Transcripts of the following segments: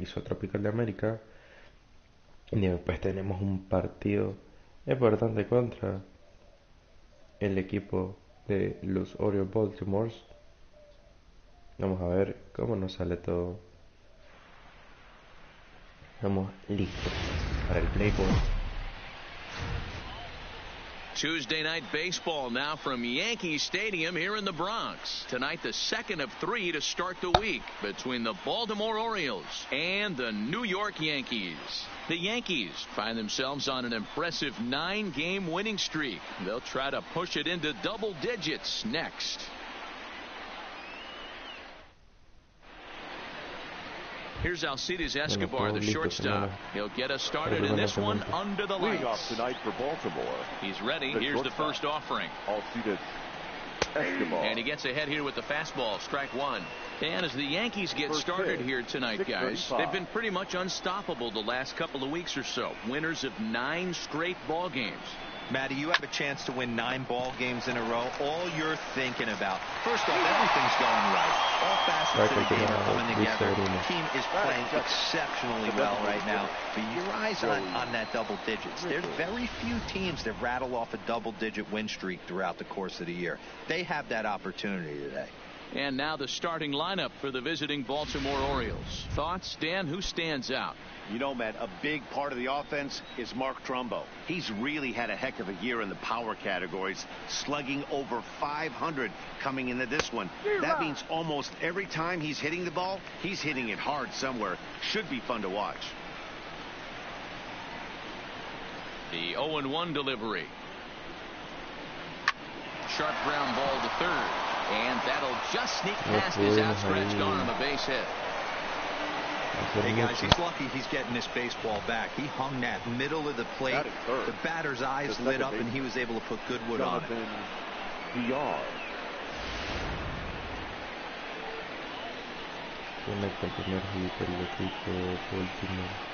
piso tropical de América. Y después tenemos un partido importante contra el equipo de los Orioles Baltimore. Vamos a ver cómo nos sale todo. Estamos listos para el play ball. Tuesday night baseball now from Yankee Stadium here in the Bronx. Tonight, the second of 3 to start the week between the Baltimore Orioles and the New York Yankees. The Yankees find themselves on an impressive 9-game winning streak. They'll try to push it into double digits next. Here's Alcides Escobar, the shortstop. He'll get us started in this one under the lights. Leading off tonight for Baltimore. He's ready. Here's the first offering. Alcides Escobar. And he gets ahead here with the fastball, strike one. And as the Yankees get started here tonight, guys, they've been pretty much unstoppable the last couple of weeks or so. Winners of 9 straight ball games. Matty, you have a chance to win 9 ball games in a row. All you're thinking about, first off, everything's going right. All facets of the game are coming together. The team is playing exceptionally well right now. But your eyes on that double digits. There's very few teams that rattle off a double-digit win streak throughout the course of the year. They have that opportunity today. And now the starting lineup for the visiting Baltimore Orioles. Thoughts, Dan? Who stands out? You know, Matt, a big part of the offense is Mark Trumbo. He's really had a heck of a year in the power categories, slugging over 500 coming into this one. That means almost every time he's hitting the ball, he's hitting it hard somewhere. Should be fun to watch. The 0-1 delivery. Sharp ground ball to third. And that'll just sneak past his outstretched arm, a base hit. Hey guys, he's lucky he's getting this baseball back. He hung that middle of the plate. The batter's eyes lit up and he was able to put good wood on it. VR.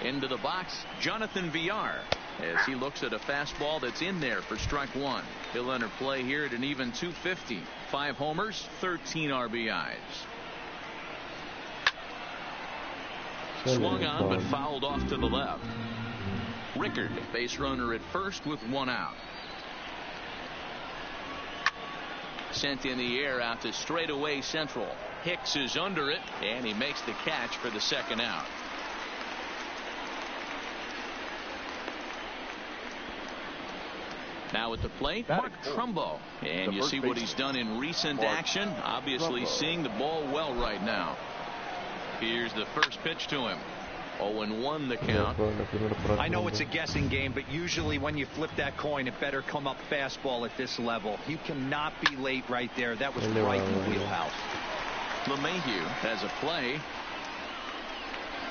Into the box, Jonathan Villar, as he looks at a fastball that's in there for strike one. He'll enter play here at an even 250. 5 homers, 13 RBIs. Swung on but fouled off to the left. Rickard, base runner at first with 1 out. Sent in the air out to straightaway central. Hicks is under it, and he makes the catch for the second out. Now at the plate, Mark Trumbo. And you see what he's done in recent action. Obviously seeing the ball well right now. Here's the first pitch to him. 0-1 the count. I know it's a guessing game, but usually when you flip that coin, it better come up fastball at this level. You cannot be late right there. That was right in the wheelhouse. LeMahieu has a play.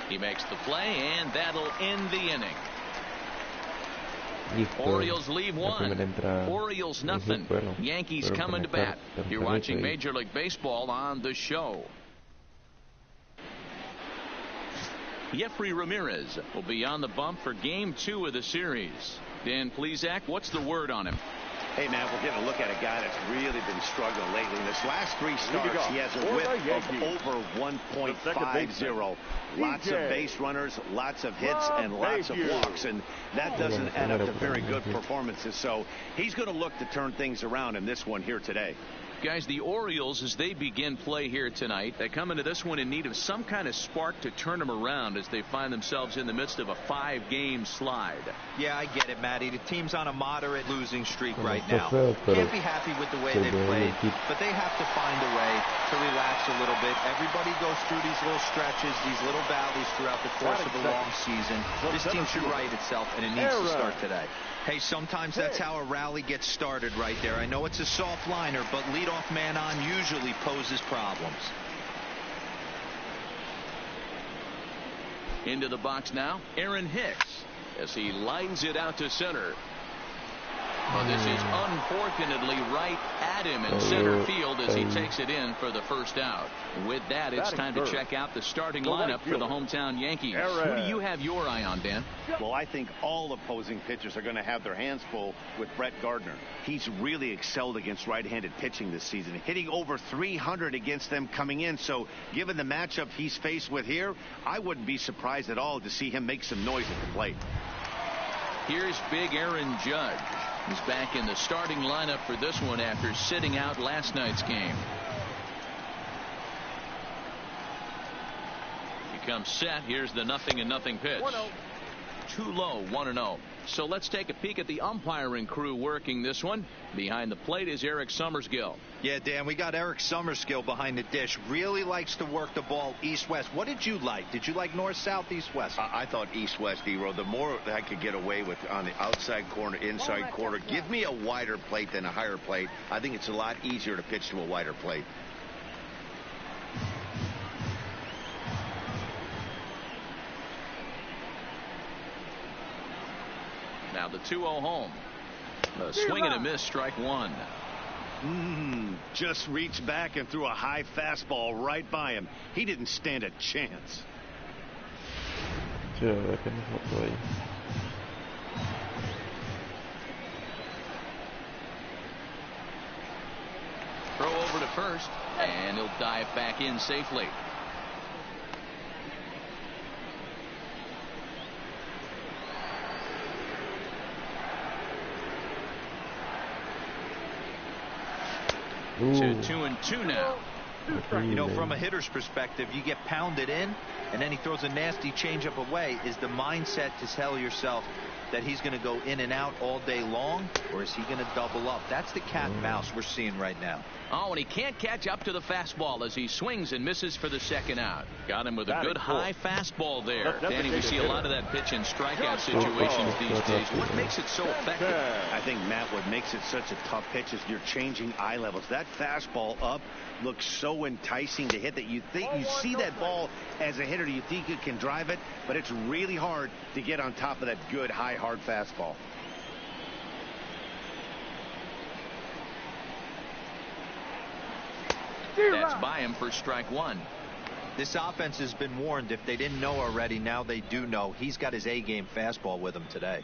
He makes the play, and that'll end the inning. Orioles leave 1. Orioles nothing. Yankees coming to bat. You're watching Major League Baseball on The Show. Jeffrey Ramirez will be on the bump for Game 2 of the series. Dan Plesac, what's the word on him? Hey, man, we're getting a look at a guy that's really been struggling lately. In this last 3 starts, he has a whip of over 1.50. Lots of base runners, lots of hits, and lots of walks. And that doesn't add up to very good performances. So he's going to look to turn things around in this one here today. Guys, the Orioles, as they begin play here tonight, they come into this one in need of some kind of spark to turn them around as they find themselves in the midst of a 5-game slide. Yeah, I get it, Matty. The team's on a moderate losing streak right now. Can't be happy with the way they played, but they have to find a way to relax a little bit. Everybody goes through these little stretches, these little valleys throughout the course of a long season. This team should right itself, and it needs to start today. Hey, sometimes that's how a rally gets started right there. I know it's a soft liner, but leadoff man on usually poses problems. Into the box now, Aaron Hicks, as he lines it out to center. Well, this is unfortunately right at him in center field as he takes it in for the first out. With that, it's time to check out the starting lineup for the hometown Yankees. Who do you have your eye on, Dan? Well, I think all opposing pitchers are going to have their hands full with Brett Gardner. He's really excelled against right-handed pitching this season, hitting over 300 against them coming in. So given the matchup he's faced with here, I wouldn't be surprised at all to see him make some noise at the plate. Here's big Aaron Judge. He's back in the starting lineup for this one after sitting out last night's game. He comes set. Here's the 0-0 pitch. Too low, 1-0. So let's take a peek at the umpiring crew working this one. Behind the plate is Eric Summerskill. Yeah, Dan, we got Eric Summerskill behind the dish. Really likes to work the ball east-west. What did you like? Did you like north-south, east-west? I thought east-west, D-Row. The more I could get away with on the outside corner, inside corner. Give me a wider plate than a higher plate. I think it's a lot easier to pitch to a wider plate. Now the 2-0 home. A swing and a miss, strike one. Just reached back and threw a high fastball right by him. He didn't stand a chance. Throw over to first, and he'll dive back in safely. To 2-2 now. You know, from a hitter's perspective, you get pounded in, and then he throws a nasty changeup away. Is the mindset to tell yourself that he's going to go in and out all day long, or is he going to double up? That's the cat and mouse we're seeing right now. Oh, and he can't catch up to the fastball as he swings and misses for the second out. Got him with a good high fastball there. Danny, we see a lot of that pitch in strikeout situations these days. What makes it so effective? I think, Matt, what makes it such a tough pitch is you're changing eye levels. That fastball up looks so enticing to hit that you think you see that ball as a hitter. You think you can drive it, but it's really hard to get on top of that good high hard fastball. That's by him for strike one. This offense has been warned. If they didn't know already, now they do know. He's got his A-game fastball with him today.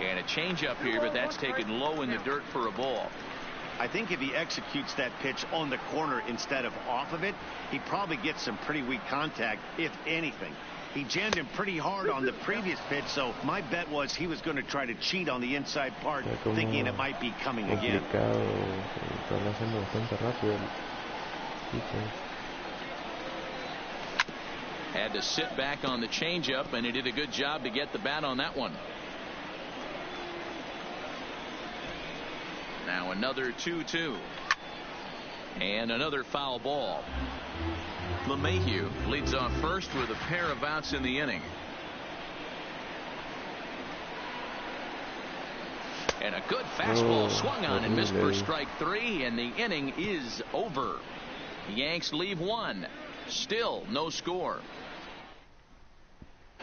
And a changeup here, but that's taken low in the dirt for a ball. I think if he executes that pitch on the corner instead of off of it, he probably gets some pretty weak contact, if anything. He jammed him pretty hard on the previous pitch, so my bet was he was going to try to cheat on the inside part, thinking it might be coming again. Had to sit back on the changeup, and he did a good job to get the bat on that one. Now another 2-2. And another foul ball. LeMahieu leads off first with a pair of outs in the inning. And a good fastball swung on and missed for strike three, and the inning is over. Yanks leave one. Still no score.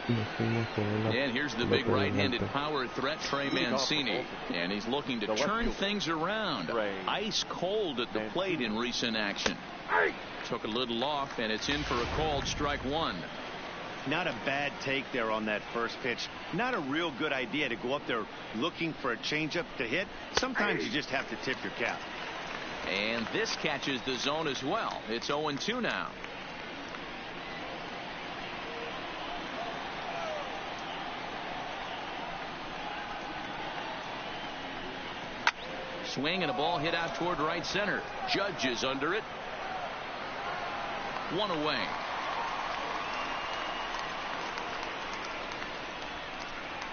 And here's the big right-handed power threat, Trey Mancini, and he's looking to turn things around. Ice cold at the plate in recent action. Took a little off, and it's in for a called strike one. Not a bad take there on that first pitch. Not a real good idea to go up there looking for a changeup to hit. Sometimes you just have to tip your cap. And this catches the zone as well. It's 0-2 now. Swing and a ball hit out toward right center. Judge is under it. One away.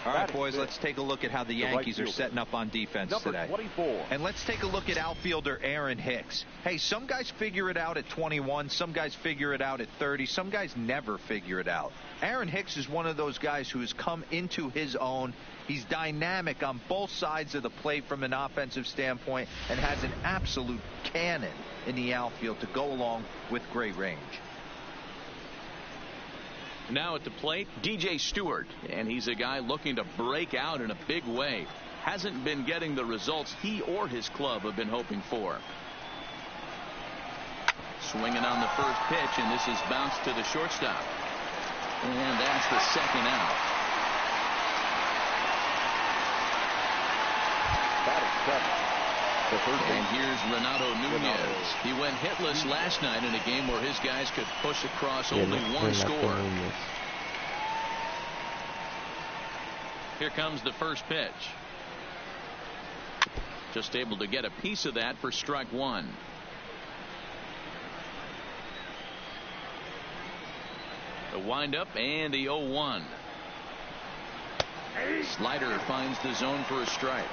All right, boys, let's take a look at how the Yankees are setting up on defense today. 24. And let's take a look at outfielder Aaron Hicks. Hey, some guys figure it out at 21. Some guys figure it out at 30. Some guys never figure it out. Aaron Hicks is one of those guys who has come into his own. He's dynamic on both sides of the plate from an offensive standpoint and has an absolute cannon in the outfield to go along with great range. Now at the plate, DJ Stewart, and he's a guy looking to break out in a big way. Hasn't been getting the results he or his club have been hoping for. Swinging on the first pitch, and this is bounced to the shortstop. And that's the second out. And here's Renato Nunez. He went hitless last night in a game where his guys could push across only one score. Here comes the first pitch. Just able to get a piece of that for strike one. The windup and the 0-1. Slider finds the zone for a strike.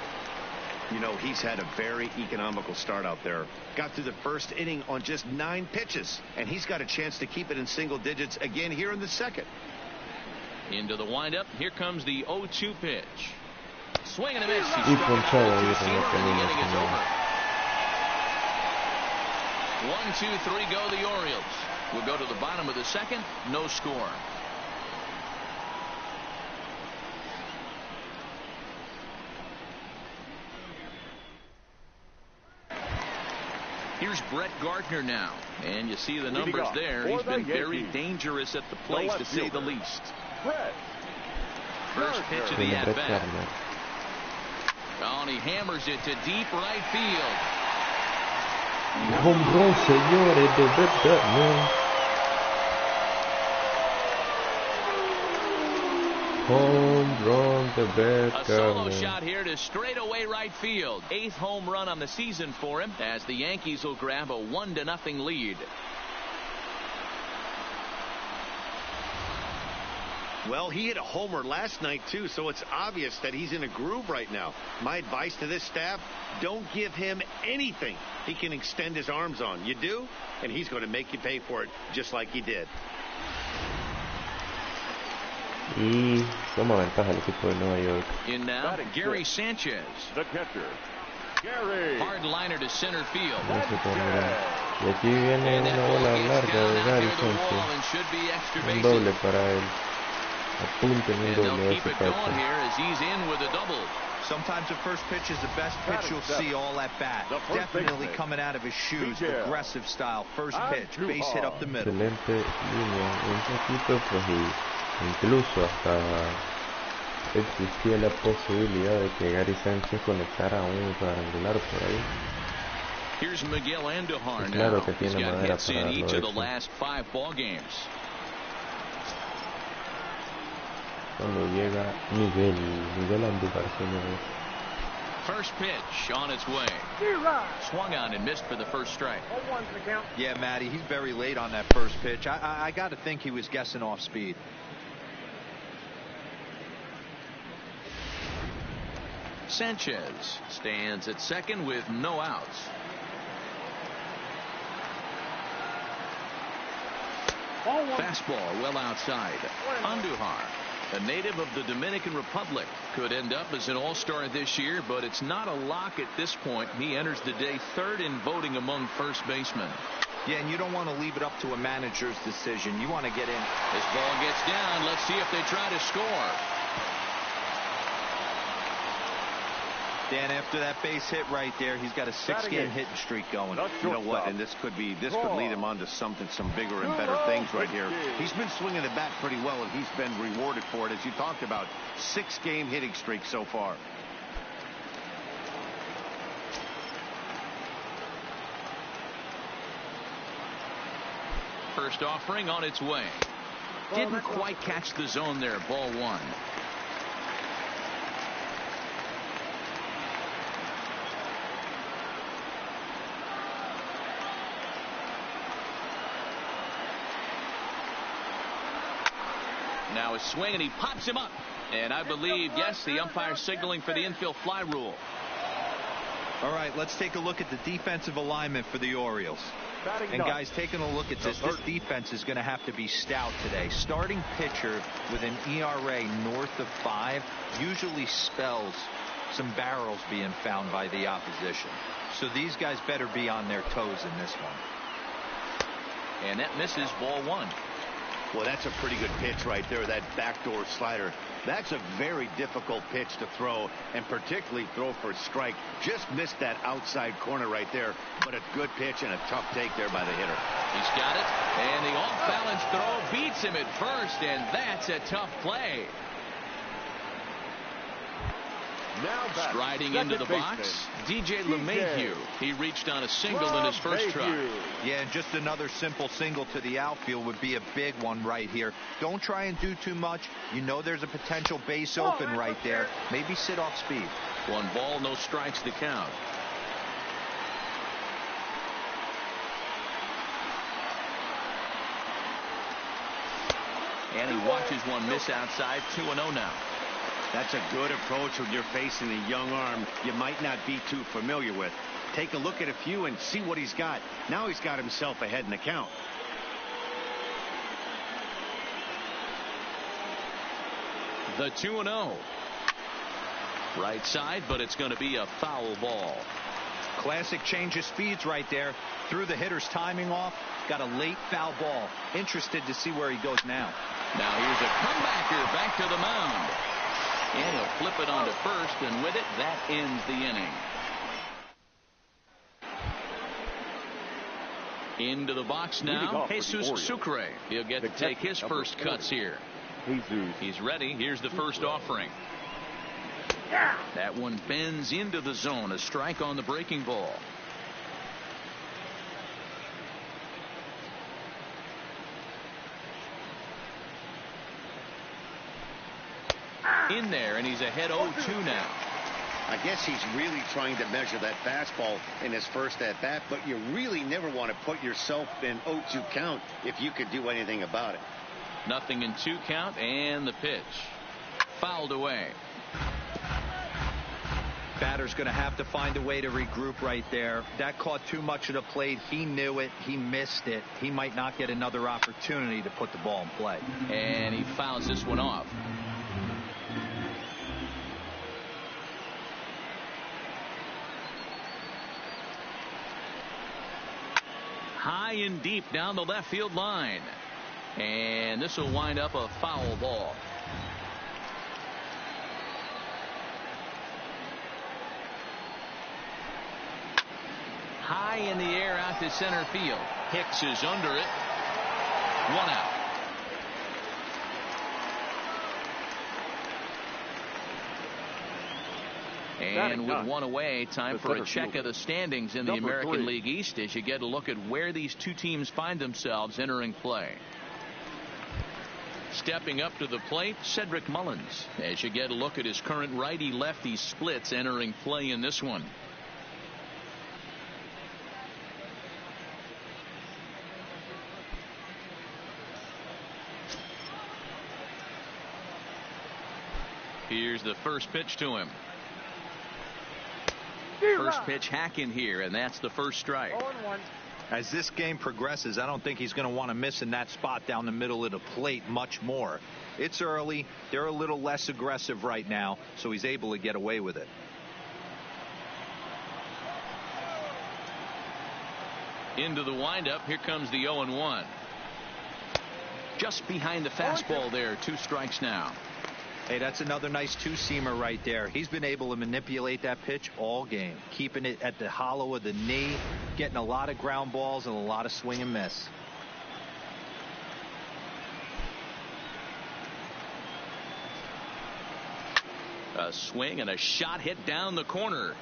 You know, he's had a very economical start out there. Got through the first inning on just 9 pitches, and he's got a chance to keep it in single digits again here in the second. Into the windup. Here comes the 0-2 pitch. Swing and a miss. He struck out the two-seamer, and the inning is over. 1-2-3 go the Orioles. We'll go to the bottom of the second. No score. Here's Brett Gardner now, and you see the numbers there. He's been very dangerous at the plate, to say the least. First pitch of the at-bat. Oh, and he hammers it to deep right field. Home run, señores, de Brett Gardner. Home run, the Brett Gardner. A solo shot here to straightaway right field. 8th home run on the season for him, as the Yankees will grab a 1-0 lead. Well, he hit a homer last night, too, so it's obvious that he's in a groove right now. My advice to this staff, don't give him anything he can extend his arms on. You do, and he's going to make you pay for it, just like he did. Y toma ventaja el equipo de Nueva York. In now, Gary Sanchez. The catcher, Gary. Hard liner to center field. Y aquí viene una bola larga de Gary Sanchez. Un doble para él. Apunten un doble a ese double. Sometimes the first pitch is the best pitch you'll see all at bat. Definitely coming out of his shoes. Aggressive style. First pitch. Base hit up the middle. Excelente línea. Un poquito pues incluso hasta existía la posibilidad de que Gary Sánchez conectara un cuadrangular por ahí. Here's Miguel Andujar claro now. que tiene madera para in each of the eso. last 5 ball games. Cuando llega Miguel Andujar, señores. First pitch on its way. Swung on and missed for the first strike. Yeah, Matty, he's very late on that first pitch. I got to think he was guessing off speed. Sanchez stands at second with no outs. Fastball well outside. Andujar, a native of the Dominican Republic, could end up as an all-star this year, but it's not a lock at this point. He enters the day 3rd in voting among first basemen. Yeah, and you don't want to leave it up to a manager's decision. You want to get in. This ball gets down. Let's see if they try to score. Dan, after that base hit right there, he's got a 6-game hitting streak going. You know what? And this could lead him on to some bigger and better things right here. He's been swinging the bat pretty well, and he's been rewarded for it, as you talked about. 6-game hitting streak so far. First offering on its way. Didn't quite catch the zone there. Ball 1. Now a swing, and he pops him up. And I believe, yes, the umpire signaling for the infield fly rule. All right, let's take a look at the defensive alignment for the Orioles. And guys, taking a look at this defense is going to have to be stout today. Starting pitcher with an ERA north of 5 usually spells some barrels being found by the opposition. So these guys better be on their toes in this one. And that misses, ball 1. Well, that's a pretty good pitch right there, that backdoor slider. That's a very difficult pitch to throw, and particularly throw for a strike. Just missed that outside corner right there, but a good pitch and a tough take there by the hitter. He's got it, and the off-balance throw beats him at first, and that's a tough play. Now striding into the box, DJ LeMahieu. He reached on a single in his first try. Yeah, and just another simple single to the outfield would be a big one right here. Don't try and do too much. You know there's a potential base open right there. Maybe sit off speed. 1 ball, no strikes to count. And he watches one miss outside. 2-0 now. That's a good approach when you're facing a young arm you might not be too familiar with. Take a look at a few and see what he's got. Now he's got himself ahead in the count. The 2-0. Right side, but it's going to be a foul ball. Classic change of speeds right there. Threw the hitter's timing off. Got a late foul ball. Interested to see where he goes now. Now here's a comebacker back to the mound. And he'll flip it onto first, and with it, that ends the inning. Into the box now, Jesus Sucre. He'll get to take his first cuts here. He's ready. Here's the first offering. That one bends into the zone. A strike on the breaking ball. In there, and he's ahead 0-2 now. I guess he's really trying to measure that fastball in his first at bat, but you really never want to put yourself in 0-2 count if you could do anything about it. Nothing in 2 count, and the pitch fouled away. Batter's going to have to find a way to regroup right there. That caught too much of the plate. He knew it. He missed it. He might not get another opportunity to put the ball in play. And he fouls this one off. High and deep down the left field line. And this will wind up a foul ball. High in the air out to center field. Hicks is under it. 1 out. And with 1 away, time for a check of the standings in the American League East as you get a look at where these two teams find themselves entering play. Stepping up to the plate, Cedric Mullins, as you get a look at his current righty-lefty splits entering play in this one. Here's the first pitch to him. First pitch hacking here, and that's the first strike. 0-1. As this game progresses, I don't think he's going to want to miss in that spot down the middle of the plate much more. It's early. They're a little less aggressive right now, so he's able to get away with it. Into the windup. Here comes the 0-1. Just behind the fastball there. 2 strikes now. Hey, that's another nice 2-seamer right there. He's been able to manipulate that pitch all game, keeping it at the hollow of the knee, getting a lot of ground balls and a lot of swing and miss. A swing and a shot hit down the corner.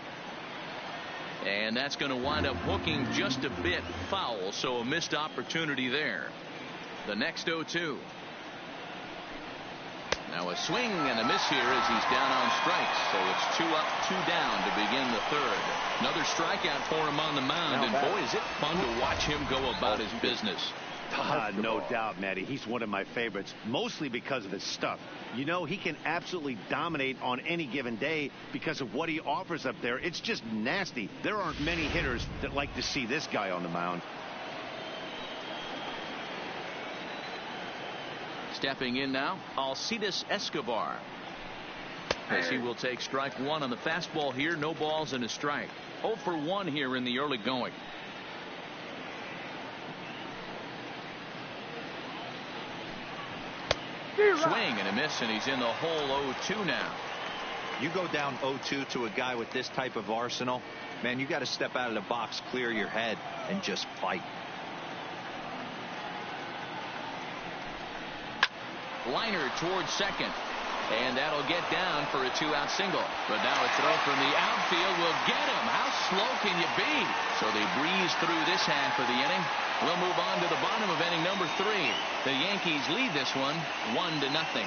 And that's going to wind up hooking just a bit foul, so a missed opportunity there. The next 0-2. Now a swing and a miss here as he's down on strikes. So it's 2 up, 2 down to begin the third. Another strikeout for him on the mound. And boy, is it fun to watch him go about his business. No doubt, Matty. He's one of my favorites, mostly because of his stuff. You know, he can absolutely dominate on any given day because of what he offers up there. It's just nasty. There aren't many hitters that like to see this guy on the mound. Stepping in now, Alcides Escobar, as he will take strike one on the fastball here. No balls and a strike. 0 for 1 here in the early going. Swing and a miss, and he's in the hole. 0-2 now. You go down 0-2 to a guy with this type of arsenal, man, you got to step out of the box, clear your head, and just fight. Liner towards second, and that'll get down for a 2-out single. But now a throw from the outfield will get him. How slow can you be? So they breeze through this half of the inning. We'll move on to the bottom of inning number 3. The Yankees lead this one 1-0.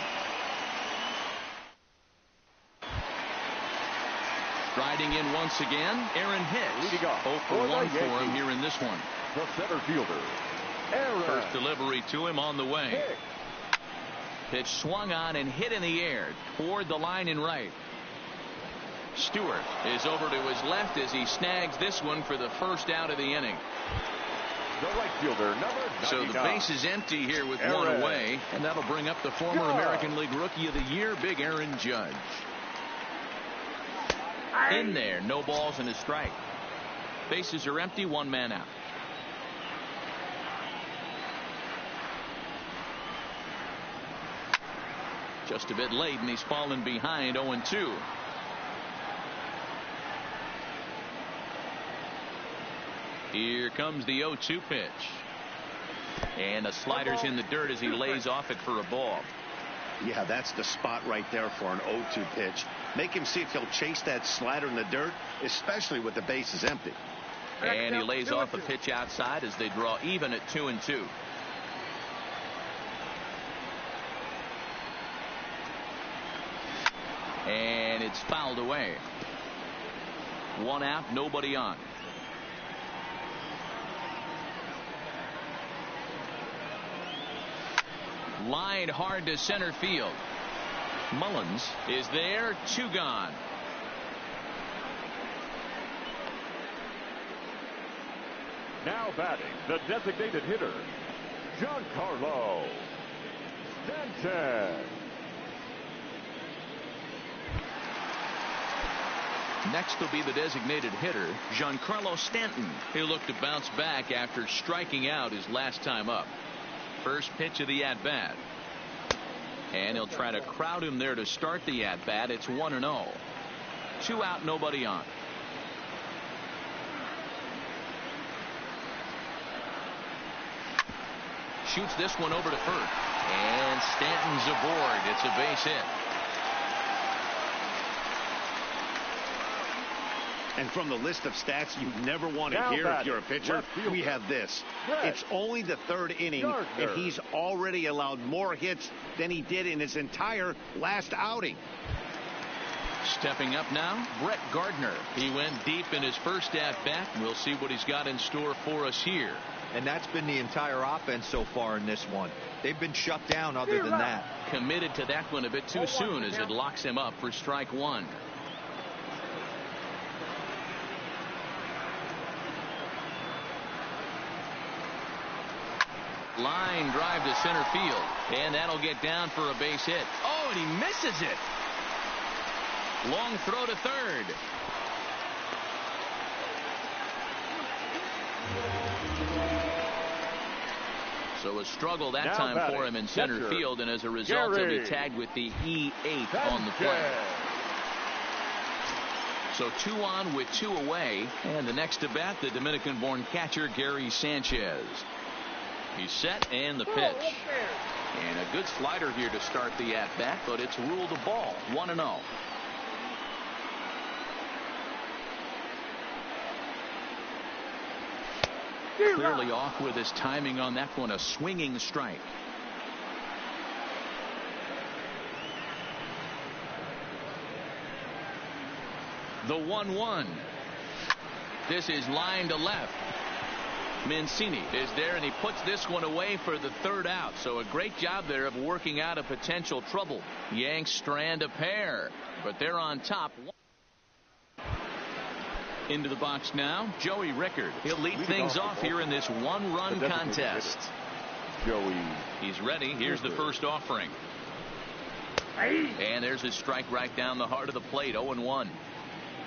Striding in once again, Aaron Hicks. 0 for 1 for him here in this one. The center fielder, Aaron. First delivery to him on the way. Hicks. Pitch swung on and hit in the air toward the line in right. Stewart is over to his left as he snags this one for the first out of the inning. The right fielder, number 99. So the base is empty here with one away, and that'll bring up the former American League Rookie of the Year, Big Aaron Judge. In there, no balls and a strike. Bases are empty, 1 man out. Just a bit late, and he's fallen behind. 0-2. Here comes the 0-2 pitch. And the slider's in the dirt as he lays off it for a ball. Yeah, that's the spot right there for an 0-2 pitch. Make him see if he'll chase that slider in the dirt, especially with the bases empty. And he lays off a pitch outside as they draw even at 2-2. And it's fouled away. 1 out, nobody on. Line hard to center field. Mullins is there. 2 gone. Now batting, the designated hitter, Giancarlo Stanton. Next will be the designated hitter, Giancarlo Stanton. He'll look to bounce back after striking out his last time up. First pitch of the at-bat. And he'll try to crowd him there to start the at-bat. It's 1-0. 2 out, nobody on. Shoots this one over to first. And Stanton's aboard. It's a base hit. And from the list of stats you never want to hear if you're a pitcher, we have this. It's only the 3rd inning, and he's already allowed more hits than he did in his entire last outing. Stepping up now, Brett Gardner. He went deep in his first at-bat. We'll see what he's got in store for us here. And that's been the entire offense so far in this one. They've been shut down other than that. Committed to that one a bit too soon as it locks him up for strike 1. Line drive to center field, and that'll get down for a base hit. Oh, and he misses it. Long throw to third. So a struggle that time for him in center field, and as a result he'll be tagged with the E8 on the play. So 2 on with 2 away, and the next to bat, the Dominican-born catcher Gary Sanchez. He's set, and the pitch. And a good slider here to start the at-bat, but it's ruled a ball. 1-0. Clearly off with his timing on that one. A swinging strike. The 1-1. This is line to left. Mancini is there, and he puts this one away for the third out. So a great job there of working out a potential trouble. Yanks strand a pair, but they're on top. Into the box now, Joey Rickard. He'll lead things off here in this one-run contest. Joey. He's ready. Here's the first offering. And there's a strike right down the heart of the plate. 0-1.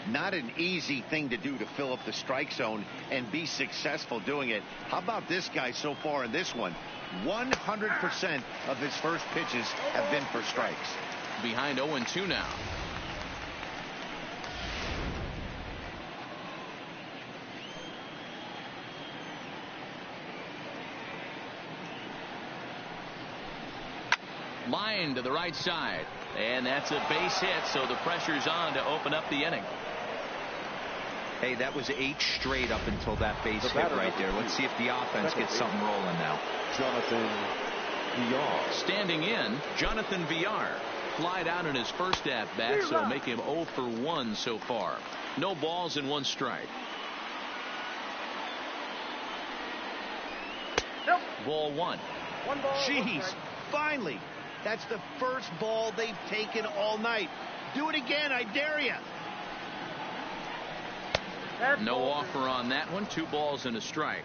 Not an easy thing to do, to fill up the strike zone and be successful doing it. How about this guy so far in this one? 100% of his first pitches have been for strikes. Behind 0-2 now. Line to the right side, and that's a base hit, so the pressure's on to open up the inning. Hey, that was 8 straight up until that base hit right there. Let's see if the offense gets something rolling now. Jonathan Villar. Standing in, Jonathan Villar. Flied out in his first at-bat, so make him 0 for 1 so far. No balls and 1 strike. Ball 1. Jeez, finally. That's the first ball they've taken all night. Do it again, I dare you. No offer on that one. 2 balls and a strike.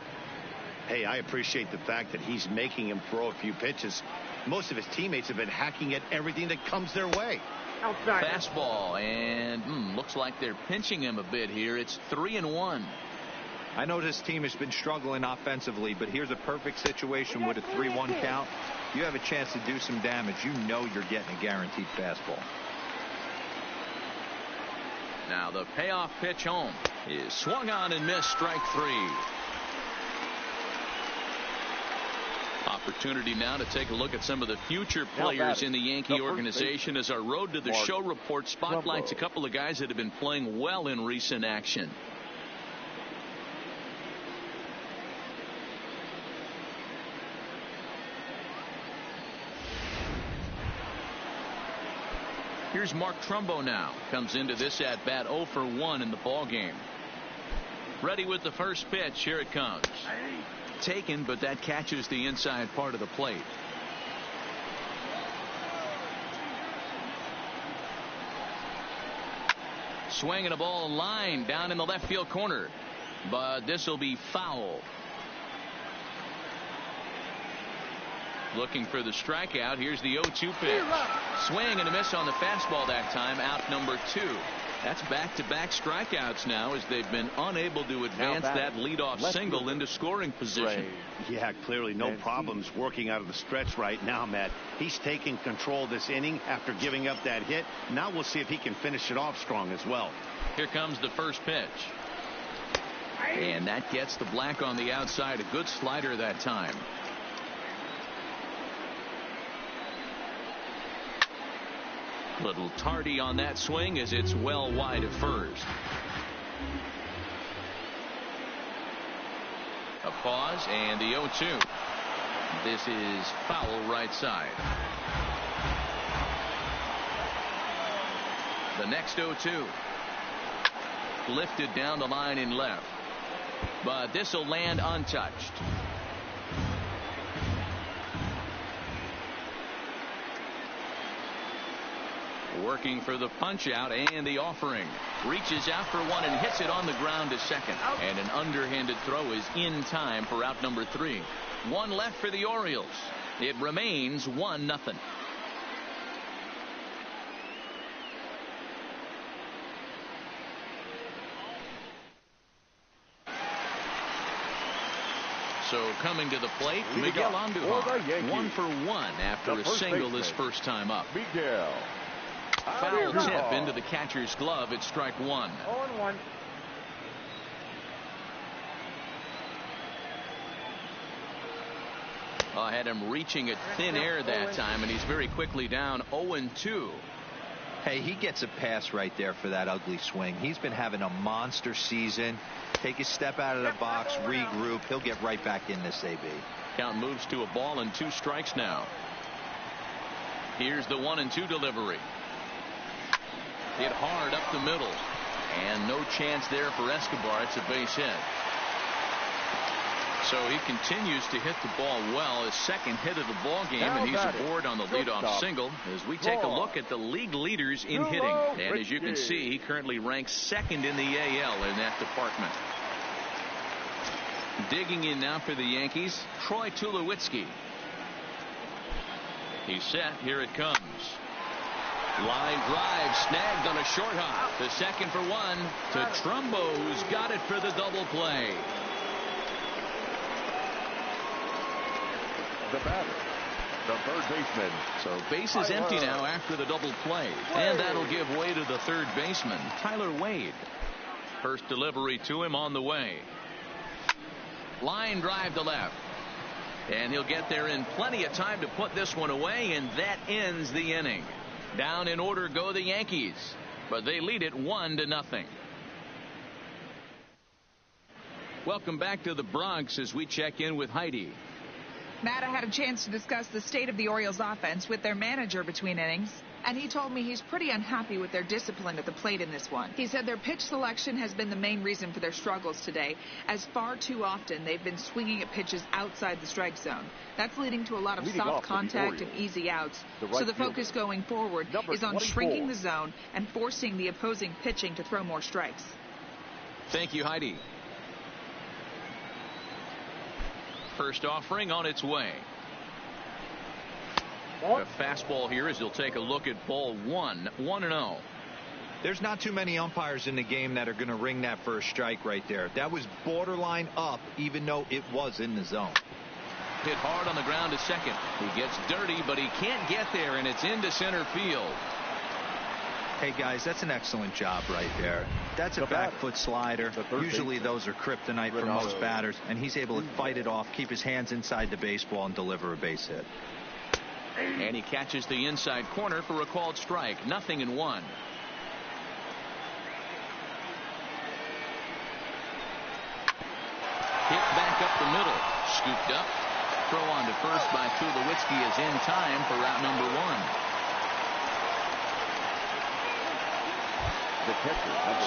Hey, I appreciate the fact that he's making him throw a few pitches. Most of his teammates have been hacking at everything that comes their way. Outside. Fastball, and looks like they're pinching him a bit here. It's 3-1. I know this team has been struggling offensively, but here's a perfect situation with a 3-1 count. You have a chance to do some damage. You know you're getting a guaranteed fastball. Now the payoff pitch home is swung on and missed. Strike 3. Opportunity now to take a look at some of the future players in the Yankee organization as our Road to the Show report spotlights a couple of guys that have been playing well in recent action. Here's Mark Trumbo now. Comes into this at bat 0 for 1 in the ball game. Ready with the first pitch. Here it comes. Taken, but that catches the inside part of the plate. Swinging a ball line down in the left field corner, but this will be foul. Looking for the strikeout. Here's the 0-2 pitch. Swing and a miss on the fastball that time. Out number 2. That's back-to-back strikeouts now as they've been unable to advance that leadoff single into scoring position. Yeah, clearly no problems working out of the stretch right now, Matt. He's taking control this inning after giving up that hit. Now we'll see if he can finish it off strong as well. Here comes the first pitch. And that gets the black on the outside. A good slider that time. Little tardy on that swing as it's well wide at first. A pause and the 0-2. This is foul right side. The next 0-2. Lifted down the line in left. But this will land untouched. Working for the punch out and the offering. Reaches out for one and hits it on the ground to second. And an underhanded throw is in time for out number 3. 1 left for the Orioles. It remains 1-0. So coming to the plate, Miguel Andujar. 1 for 1 after a single his first time up. Miguel. Foul tip into the catcher's glove. It's strike 1. 0-1. Had him reaching at thin air that time, and he's very quickly down 0-2. Hey, he gets a pass right there for that ugly swing. He's been having a monster season. Take a step out of the box, regroup. He'll get right back in this AB. Count moves to a ball and 2 strikes now. Here's the 1-2 delivery. Hit hard up the middle. And no chance there for Escobar. It's a base hit. So he continues to hit the ball well. His second hit of the ball game, and he's aboard on the leadoff single as we take a look at the league leaders in hitting. And as you can see, he currently ranks second in the AL in that department. Digging in now for the Yankees, Troy Tulowitzki. He's set. Here it comes. Line drive snagged on a short hop. The second for one to Trumbo, who's got it for the double play. The batter, the third baseman. So base is empty now after the double play. And that'll give way to the third baseman, Tyler Wade. First delivery to him on the way. Line drive to left. And he'll get there in plenty of time to put this one away, and that ends the inning. Down in order go the Yankees, but they lead it 1-0. Welcome back to the Bronx as we check in with Heidi. Matt, I had a chance to discuss the state of the Orioles offense with their manager between innings, and he told me he's pretty unhappy with their discipline at the plate in this one. He said their pitch selection has been the main reason for their struggles today, as far too often they've been swinging at pitches outside the strike zone. That's leading to a lot of soft contact and easy outs. So the focus going forward is on shrinking the zone and forcing the opposing pitching to throw more strikes. Thank you, Heidi. First offering on its way. A fastball here as he'll take a look at ball one. 1-0. There's not too many umpires in the game that are going to ring that first strike right there. That was borderline up, even though it was in the zone. Hit hard on the ground to second. He gets dirty, but he can't get there, and it's into center field. Hey, guys, that's an excellent job right there. That's a back foot slider. Usually those are kryptonite for most batters, and he's able to fight it off, keep his hands inside the baseball, and deliver a base hit. And he catches the inside corner for a called strike. 0-1. Hit back up the middle. Scooped up. Throw on to first by Tulowitzki is in time for route number 1.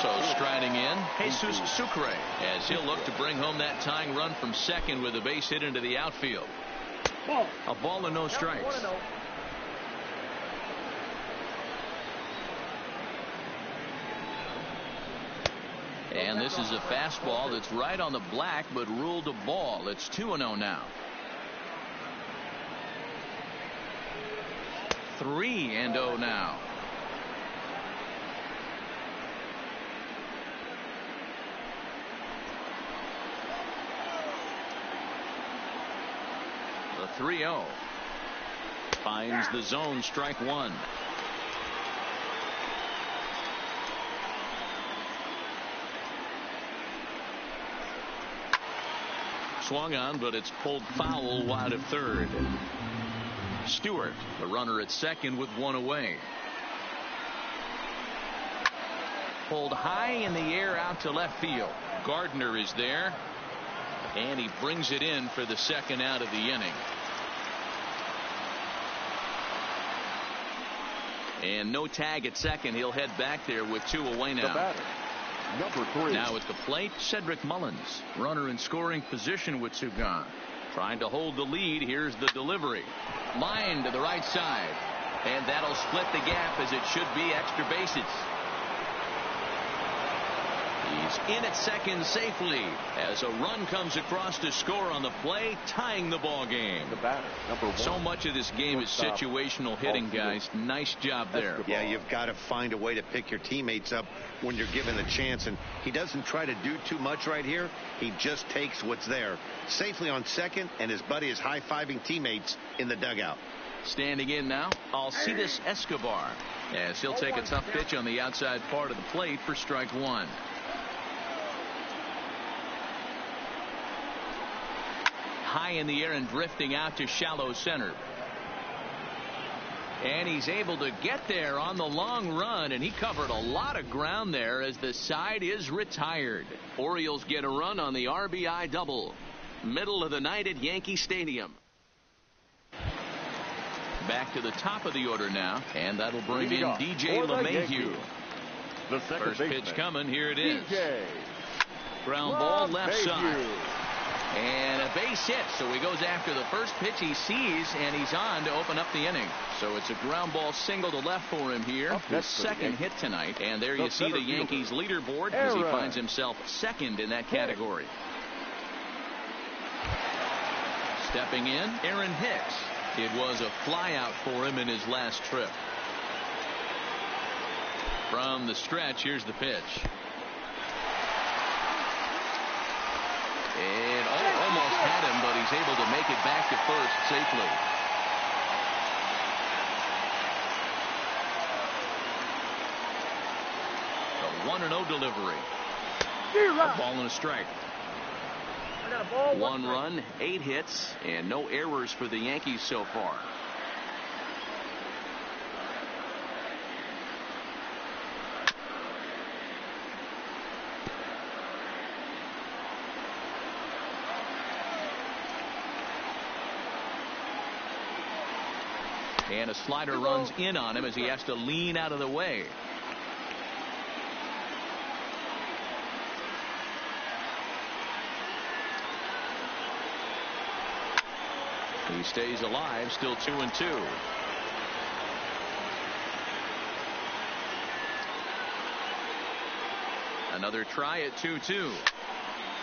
So striding in, Jesus Sucre, as he'll look to bring home that tying run from second with a base hit into the outfield. A ball and no strikes. And this is a fastball that's right on the black but ruled a ball. It's 2-0 now. 3-0 now. The 3-0 finds the zone, strike one. Swung on, but it's pulled foul wide of third. Stewart, the runner at second with one away. Pulled high in the air out to left field. Gardner is there, and he brings it in for the second out of the inning. And no tag at second. He'll head back there with two away now. The batter, number 3. Now at the plate, Cedric Mullins. Runner in scoring position with two gone. Trying to hold the lead. Here's the delivery. Line to the right side. And that'll split the gap as it should be extra bases. He's in at second safely as a run comes across to score on the play, tying the ball game. The batter, number 1. So much of this game is situational hitting, guys. Nice job there. Yeah, you've got to find a way to pick your teammates up when you're given the chance, and he doesn't try to do too much right here. He just takes what's there. Safely on second, and his buddy is high-fiving teammates in the dugout. Standing in now, Alcides Escobar, as he'll take a tough pitch on the outside part of the plate for strike one. High in the air and drifting out to shallow center. And he's able to get there on the long run, and he covered a lot of ground there as the side is retired. Orioles get a run on the RBI double. Middle of the night at Yankee Stadium. Back to the top of the order now, and that'll bring in DJ LeMahieu. First pitch coming, here it is. Ground ball left side. And a base hit, so he goes after the first pitch he sees, and he's on to open up the inning. So it's a ground ball single to left for him here. His second hit tonight. And there you see the Yankees leaderboard as he finds himself second in that category. Stepping in, Aaron Hicks. It was a flyout for him in his last trip. From the stretch, here's the pitch. And almost had him, but he's able to make it back to first safely. A 1-0 delivery. A ball and a strike. 1 run, 8 hits, and no errors for the Yankees so far. And a slider runs in on him as he has to lean out of the way. He stays alive, still 2-2. Another try at 2-2.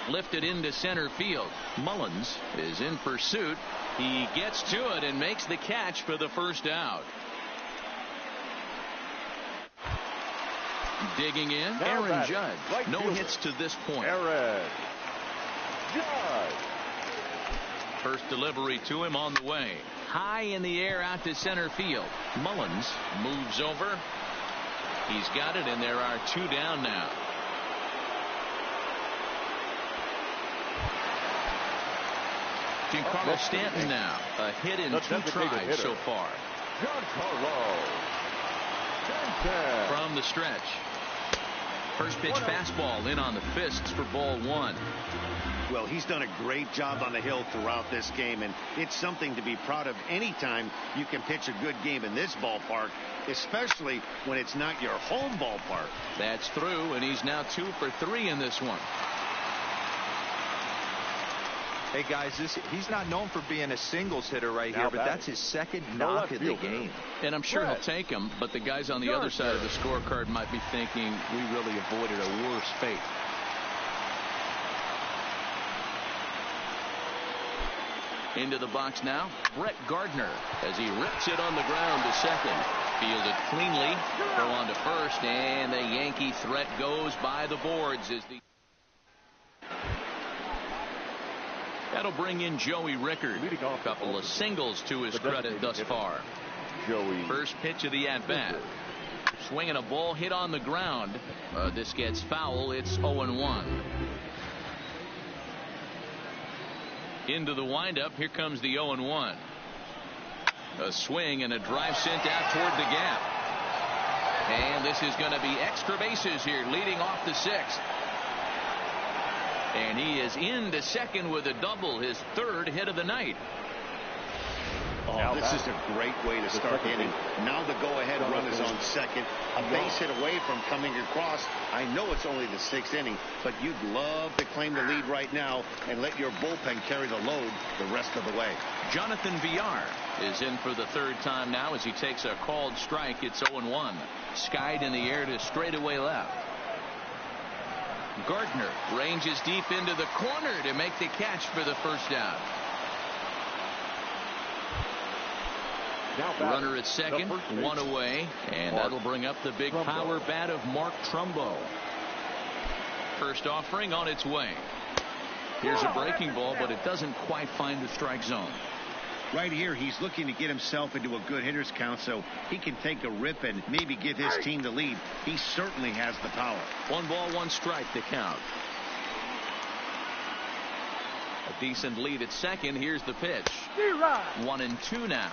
Lifted into center field. Mullins is in pursuit. He gets to it and makes the catch for the first out. Digging in, Aaron Judge. No hits to this point. Aaron Judge. First delivery to him on the way. High in the air out to center field. Mullins moves over. He's got it, and there are 2 down now. Giancarlo Stanton now. A hit in 2 tries so far. Giancarlo Stanton. From the stretch. First pitch fastball in on the fists for ball 1. Well, he's done a great job on the hill throughout this game, and it's something to be proud of anytime you can pitch a good game in this ballpark, especially when it's not your home ballpark. That's through, and he's now 2 for 3 in this one. Hey guys, he's not known for being a singles hitter right here, but that's his second knock of the game. And I'm sure he'll take him, but the guys on the other side of the scorecard might be thinking we really avoided a worse fate. Into the box now, Brett Gardner as he rips it on the ground to second. Fielded cleanly, throw on to first, and the Yankee threat goes by the boards as the that'll bring in Joey Rickard. A couple of singles to his credit thus far. First pitch of the at-bat. Swinging a ball hit on the ground. This gets foul. It's 0-1. Into the windup. Here comes the 0-1. A swing and a drive sent out toward the gap. And this is going to be extra bases here, leading off the 6th. And he is into second with a double, his 3rd hit of the night. Oh, this is a great way to start the inning. Now the go-ahead run is on second. A base hit away from coming across. I know it's only the 6th inning, but you'd love to claim the lead right now and let your bullpen carry the load the rest of the way. Jonathan Villar is in for the 3rd time now as he takes a called strike. It's 0-1. Skied in the air to straightaway left. Gardner ranges deep into the corner to make the catch for the first out. Runner at second, 1 away, and that'll bring up the big power bat of Mark Trumbo. First offering on its way. Here's a breaking ball, but it doesn't quite find the strike zone. Right here, he's looking to get himself into a good hitter's count so he can take a rip and maybe give his team the lead. He certainly has the power. 1 ball, 1 strike to count. A decent lead at second. Here's the pitch. 1-2 now.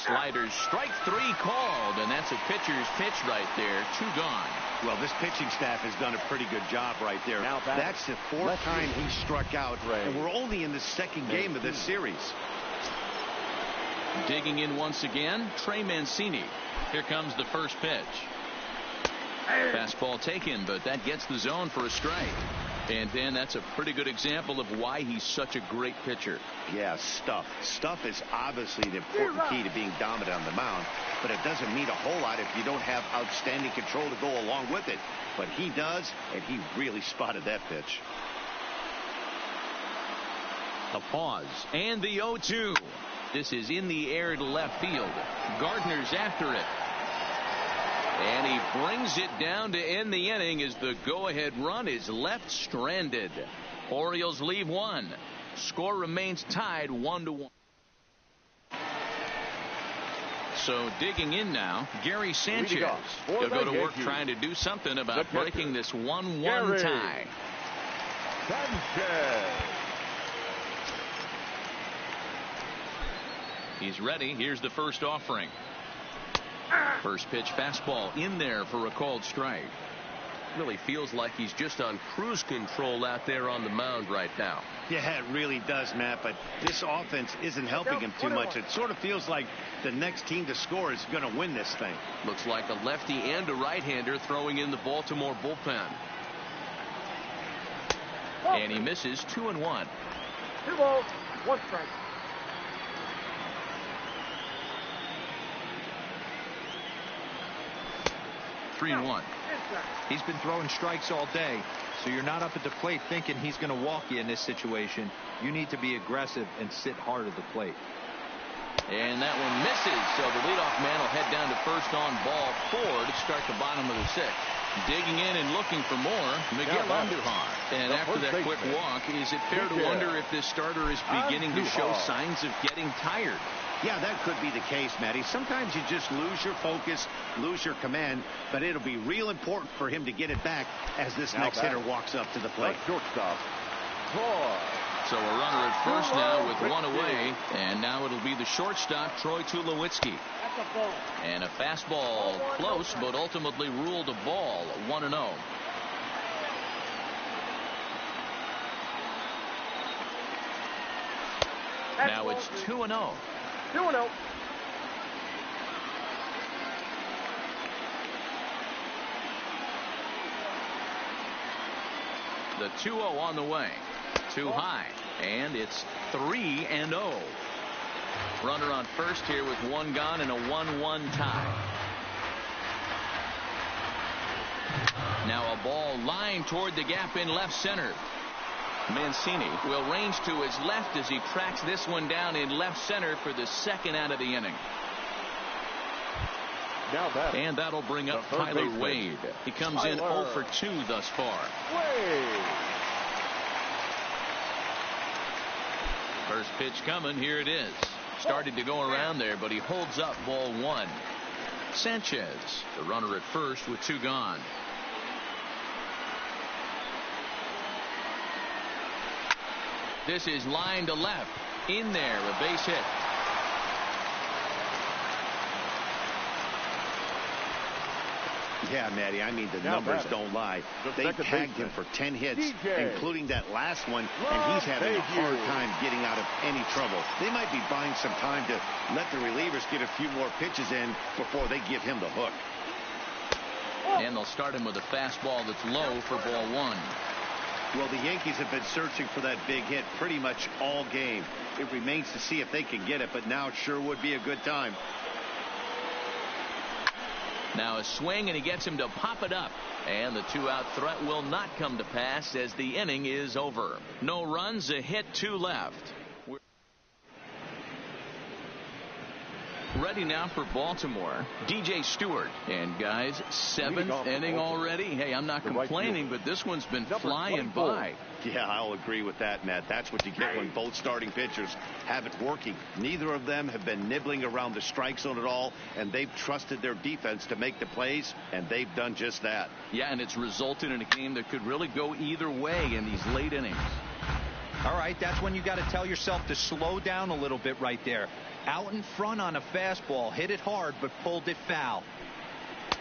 Sliders, strike 3 called, and that's a pitcher's pitch right there. 2 gone. Well, this pitching staff has done a pretty good job right there. That's the 4th time he struck out, and we're only in the 2nd game of this series. Digging in once again, Trey Mancini. Here comes the first pitch. Fastball taken, but that gets the zone for a strike. And Dan, that's a pretty good example of why he's such a great pitcher. Yeah, stuff. Stuff is obviously the important key to being dominant on the mound, but it doesn't mean a whole lot if you don't have outstanding control to go along with it. But he does, and he really spotted that pitch. A pause, and the 0-2. This is in the air to left field. Gardner's after it. And he brings it down to end the inning as the go-ahead run is left stranded. Orioles leave one. Score remains tied 1-1. So digging in now, Gary Sanchez. He'll go to work trying to do something about breaking this 1-1 tie. Sanchez. He's ready. Here's the first offering. First pitch fastball in there for a called strike. Really feels like he's just on cruise control out there on the mound right now. Yeah, it really does, Matt, but this offense isn't helping him too much. It sort of feels like the next team to score is going to win this thing. Looks like a lefty and a right-hander throwing in the Baltimore bullpen. And he misses 2-1. 2 balls, 1 strike. Three and 1. He's been throwing strikes all day, so you're not up at the plate thinking he's going to walk you in this situation. You need to be aggressive and sit hard at the plate. And that one misses, so the leadoff man will head down to first on ball 4 to start the bottom of the 6th. Digging in and looking for more, Miguel Andujar. And after that quick walk, is it fair to wonder if this starter is beginning to show signs of getting tired? Yeah, that could be the case, Matty. Sometimes you just lose your focus, lose your command, but it'll be real important for him to get it back as this next hitter walks up to the plate. Shortstop. So a runner at first now with 1 away, and now it'll be the shortstop, Troy Tulowitzki. And a fastball close, but ultimately ruled a ball, 1-0. Now it's 2-0. 2-0. The 2-0 on the way. Too high. And it's 3-0. Runner on first here with 1 gone and a 1-1 tie. Now a ball lined toward the gap in left center. Mancini will range to his left as he tracks this one down in left center for the 2nd out of the inning. And that'll bring up Tyler Wade. He comes in 0 for 2 thus far. First pitch coming. Here it is. Started to go around there, but he holds up ball 1. Sanchez, the runner at first with 2 gone. This is line to left. In there, a base hit. Yeah, Matty, I mean, the numbers don't lie. They tagged him for 10 hits, including that last one, and he's having a hard time getting out of any trouble. They might be buying some time to let the relievers get a few more pitches in before they give him the hook. And they'll start him with a fastball that's low for ball 1. Well, the Yankees have been searching for that big hit pretty much all game. It remains to see if they can get it, but now it sure would be a good time. Now a swing, and he gets him to pop it up. And the 2-out threat will not come to pass as the inning is over. No runs, a hit, 2 left. Ready now for Baltimore, DJ Stewart. And guys, 7th inning already. Hey, I'm not complaining, but this one's been flying by. Yeah, I'll agree with that, Matt. That's what you get when both starting pitchers have it working. Neither of them have been nibbling around the strike zone at all, and they've trusted their defense to make the plays, and they've done just that. Yeah, and it's resulted in a game that could really go either way in these late innings. All right, that's when you got to tell yourself to slow down a little bit right there. Out in front on a fastball, hit it hard, but pulled it foul.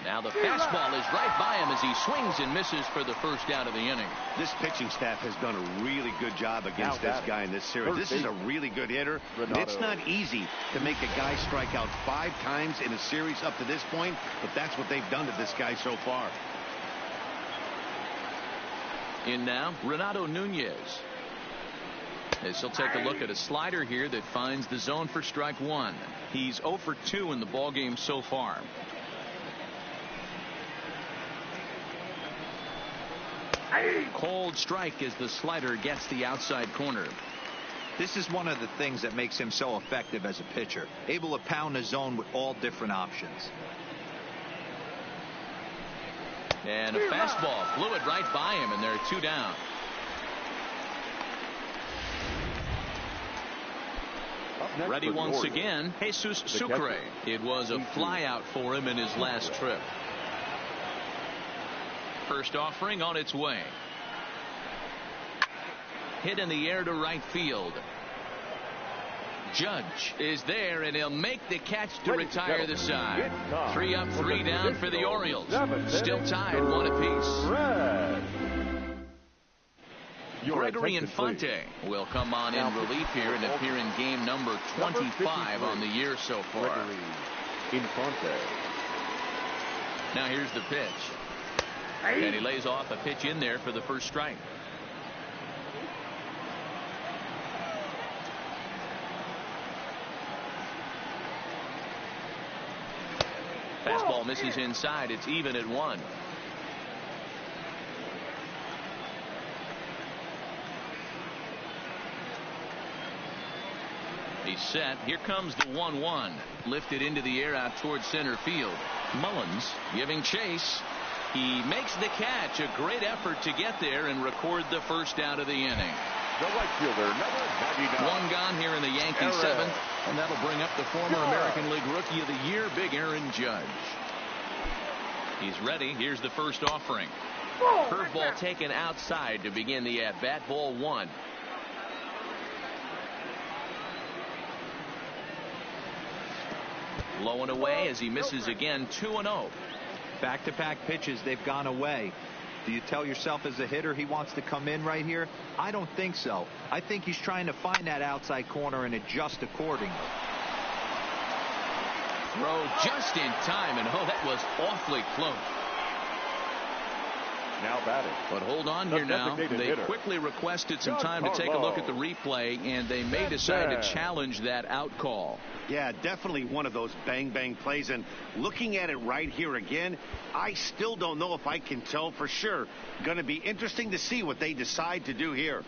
Now the fastball is right by him as he swings and misses for the first out of the inning. This pitching staff has done a really good job against this guy in this series. This is a really good hitter. It's not easy to make a guy strike out 5 times in a series up to this point, but that's what they've done to this guy so far. In now, Renato Nunez. As he'll take a look at a slider here that finds the zone for strike 1. He's 0 for 2 in the ballgame so far. Cold strike as the slider gets the outside corner. This is one of the things that makes him so effective as a pitcher. Able to pound the zone with all different options. And a fastball flew it right by him, and there are 2 down. Ready once again, Jesus Sucre. It was a flyout for him in his last trip. First offering on its way. Hit in the air to right field. Judge is there, and he'll make the catch to retire the side. 3 up, 3 down for the Orioles. Still tied 1 apiece. Gregory Infante will come on in relief here and appear in game number 25 on the year so far. Now here's the pitch. And he lays off a pitch in there for the first strike. Fastball misses inside. It's even at 1. He's set. Here comes the 1-1. Lifted into the air out towards center field. Mullins giving chase. He makes the catch. A great effort to get there and record the first out of the inning. The right fielder, number 99. 1 gone here in the Yankees 7th, and that'll bring up the former American League Rookie of the Year, Big Aaron Judge. He's ready. Here's the first offering. Curveball taken outside to begin the at-bat. Ball 1. Low and away as he misses again. 2-0. Back-to-back pitches, they've gone away. Do you tell yourself as a hitter he wants to come in right here? I don't think so. I think he's trying to find that outside corner and adjust accordingly. Throw just in time, and that was awfully close. Now batting. But hold on here now. They quickly requested some time to take a look at the replay, and they may decide to challenge that out call. Yeah, definitely one of those bang-bang plays. And looking at it right here again, I still don't know if I can tell for sure. Going to be interesting to see what they decide to do here.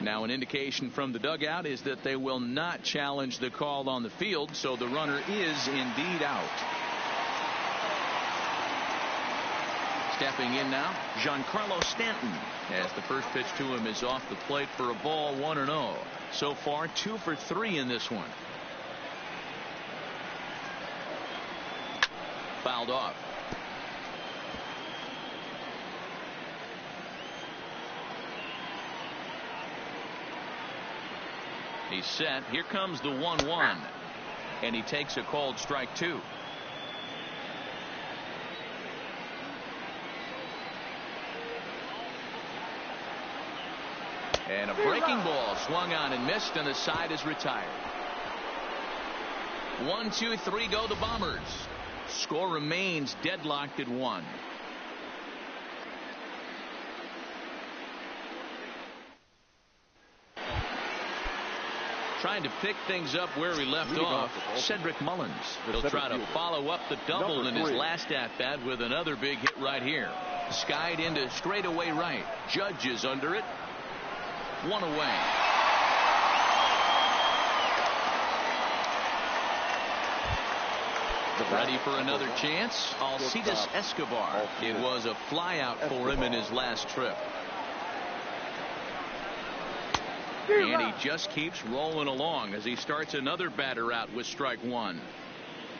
Now an indication from the dugout is that they will not challenge the call on the field, so the runner is indeed out. Stepping in now, Giancarlo Stanton, as the first pitch to him is off the plate for a ball. 1-0. So far 2 for 3 in this one. Fouled off. He's set. Here comes the 1-1. And he takes a called strike 2. And a breaking ball swung on and missed, and the side is retired. 1, 2, 3 go the Bombers. Score remains deadlocked at 1. Trying to pick things up where he left off, Cedric Mullins. He'll try to follow up the double in his last at-bat with another big hit right here. Skied into straightaway right. Judge is under it. 1 away. Ready for another chance? Alcides Escobar. It was a flyout for him in his last trip. And he just keeps rolling along as he starts another batter out with strike 1.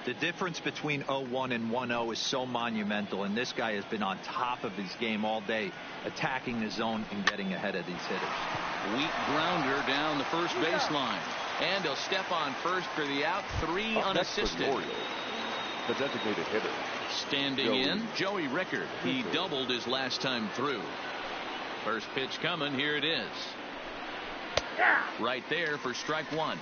The difference between 0-1 and 1-0 is so monumental, and this guy has been on top of his game all day, attacking the zone and getting ahead of these hitters. Weak grounder down the first baseline, and he'll step on first for the out. 3 unassisted. The designated hitter. Standing in, Joey Rickard. He doubled his last time through. First pitch coming. Here it is. Right there for strike 1.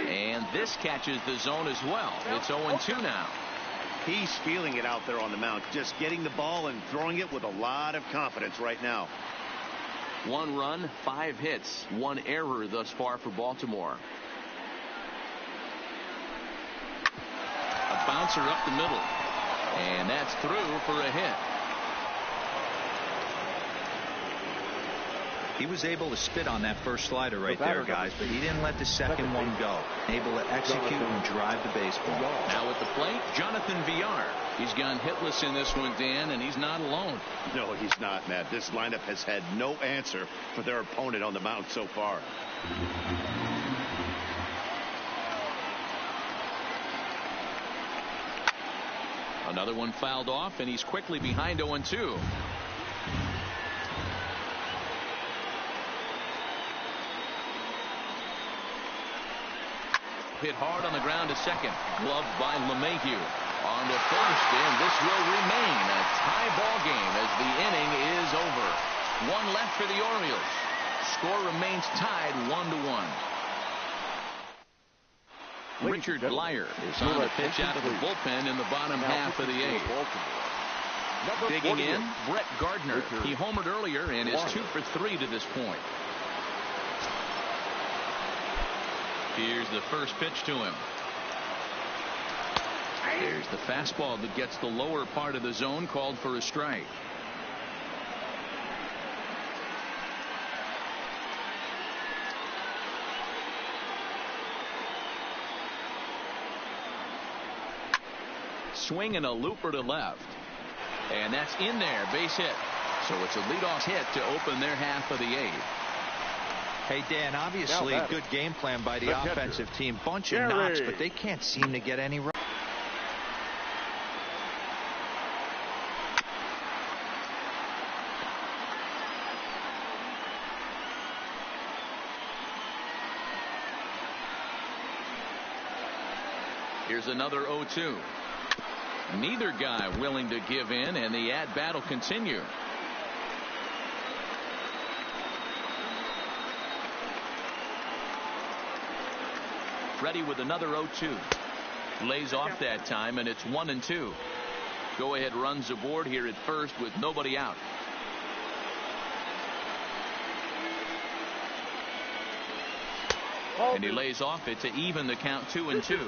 And this catches the zone as well. It's 0-2 now. He's feeling it out there on the mound, just getting the ball and throwing it with a lot of confidence right now. 1 run, 5 hits, 1 error thus far for Baltimore. A bouncer up the middle, and that's through for a hit. He was able to spit on that first slider right there, guys, but he didn't let the second one go. Able to execute and drive the baseball. Now at the plate, Jonathan Villar. He's gone hitless in this one, Dan, and he's not alone. No, he's not, Matt. This lineup has had no answer for their opponent on the mound so far. Another one fouled off, and he's quickly behind 0-2. Hit hard on the ground to second. Gloved by LeMahieu. On to first, and this will remain a tie ball game as the inning is over. 1 left for the Orioles. Score remains tied 1-1. Richard Blyer is on the pitch out of the bullpen in the bottom half of the 8th. Digging in, Brett Gardner. He homered earlier and is 2 for 3 to this point. Here's the first pitch to him. There's the fastball that gets the lower part of the zone, called for a strike. Swing and a looper to left. And that's in there, base hit. So it's a leadoff hit to open their half of the 8th. Hey, Dan, obviously a good game plan by the offensive team. Bunch of knocks, but they can't seem to get any run. Here's another 0-2. Neither guy willing to give in, and the at-bat will continue. Ready with another 0-2. Lays off that time, and it's 1-2. Go ahead runs aboard here at first with nobody out. And he lays off it to even the count 2-2.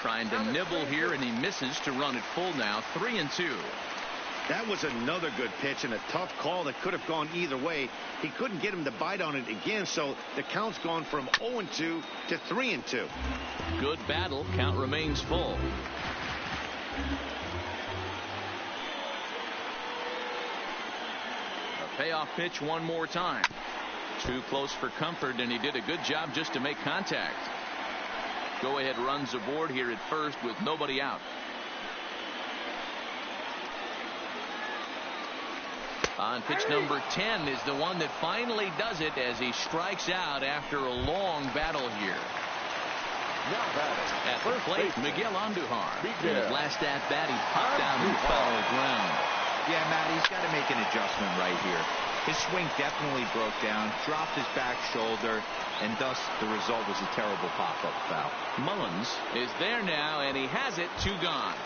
Trying to nibble here, and he misses to run it full now. 3-2. That was another good pitch and a tough call that could have gone either way. He couldn't get him to bite on it again, so the count's gone from 0-2 to 3-2. Good battle. Count remains full. A payoff pitch one more time. Too close for comfort, and he did a good job just to make contact. Go ahead runs aboard here at first with nobody out. On pitch number 10 is the one that finally does it as he strikes out after a long battle here. At the plate, Miguel Andujar. In his last at-bat, he popped down in foul ground. Yeah, Matt, he's got to make an adjustment right here. His swing definitely broke down, dropped his back shoulder, and thus the result was a terrible pop-up foul. Mullins is there now, and he has it. 2 gone.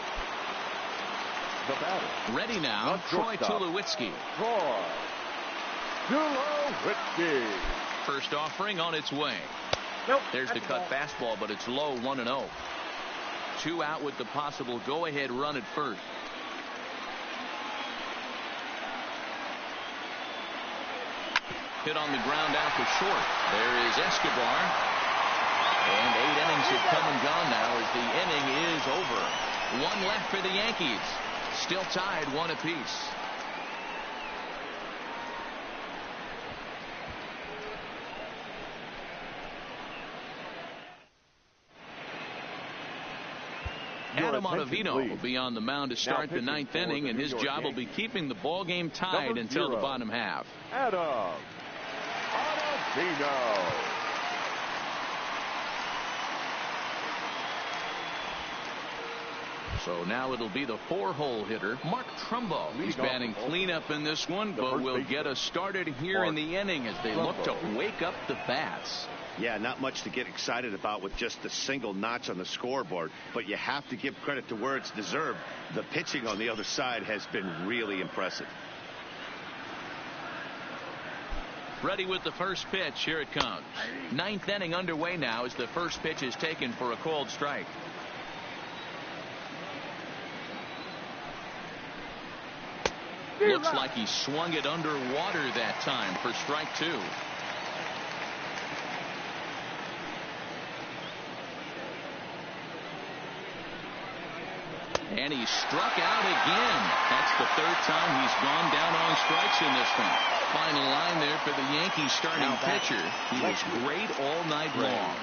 The batter. Ready now, Troy Tulowitzki. Troy Tulowitzki. First offering on its way. There's the cut fastball, but it's low, 1-0. 2 out with the possible go-ahead run at first. Hit on the ground out to short. There is Escobar. And 8 innings have come and gone now as the inning is over. 1 left for the Yankees. Still tied 1 apiece. Adam Ottavino will be on the mound to start the 9th inning, and his job will be keeping the ball game tied until the bottom half. Adam Ottavino. So now it'll be the 4-hole hitter, Mark Trumbo. He's batting cleanup in this one, but will get us started here in the inning as they look to wake up the bats. Yeah, not much to get excited about with just the single notch on the scoreboard, but you have to give credit to where it's deserved. The pitching on the other side has been really impressive. Ready with the first pitch. Here it comes. 9th inning underway now as the first pitch is taken for a called strike. Looks like he swung it underwater that time for strike 2. And he struck out again. That's the 3rd time he's gone down on strikes in this one. Final line there for the Yankees starting pitcher. He was great all night long.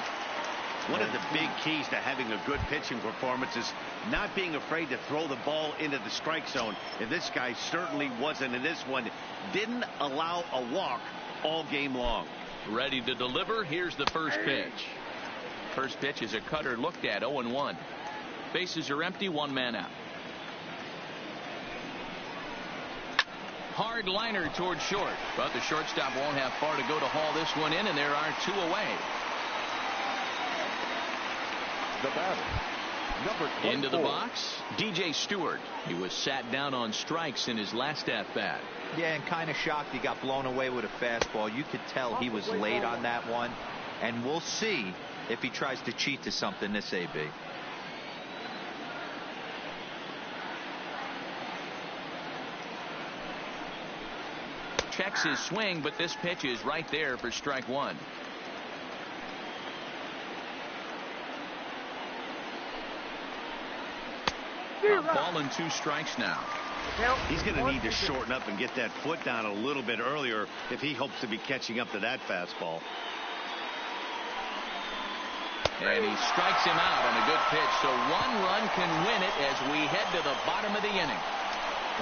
One of the big keys to having a good pitching performance is not being afraid to throw the ball into the strike zone. And this guy certainly wasn't in this one. Didn't allow a walk all game long. Ready to deliver. Here's the first pitch. First pitch is a cutter looked at. 0-1. Bases are empty. 1 man out. Hard liner towards short, but the shortstop won't have far to go to haul this one in, and there are 2 away. The batter, number 24. Into the box, DJ Stewart. He was sat down on strikes in his last at-bat. Yeah, and kind of shocked he got blown away with a fastball. You could tell he was late on that one, and we'll see if he tries to cheat to something this AB. Checks his swing, but this pitch is right there for strike 1. A ball and 2 strikes now. He's going to need to shorten up and get that foot down a little bit earlier if he hopes to be catching up to that fastball. And he strikes him out on a good pitch, so 1 run can win it as we head to the bottom of the inning.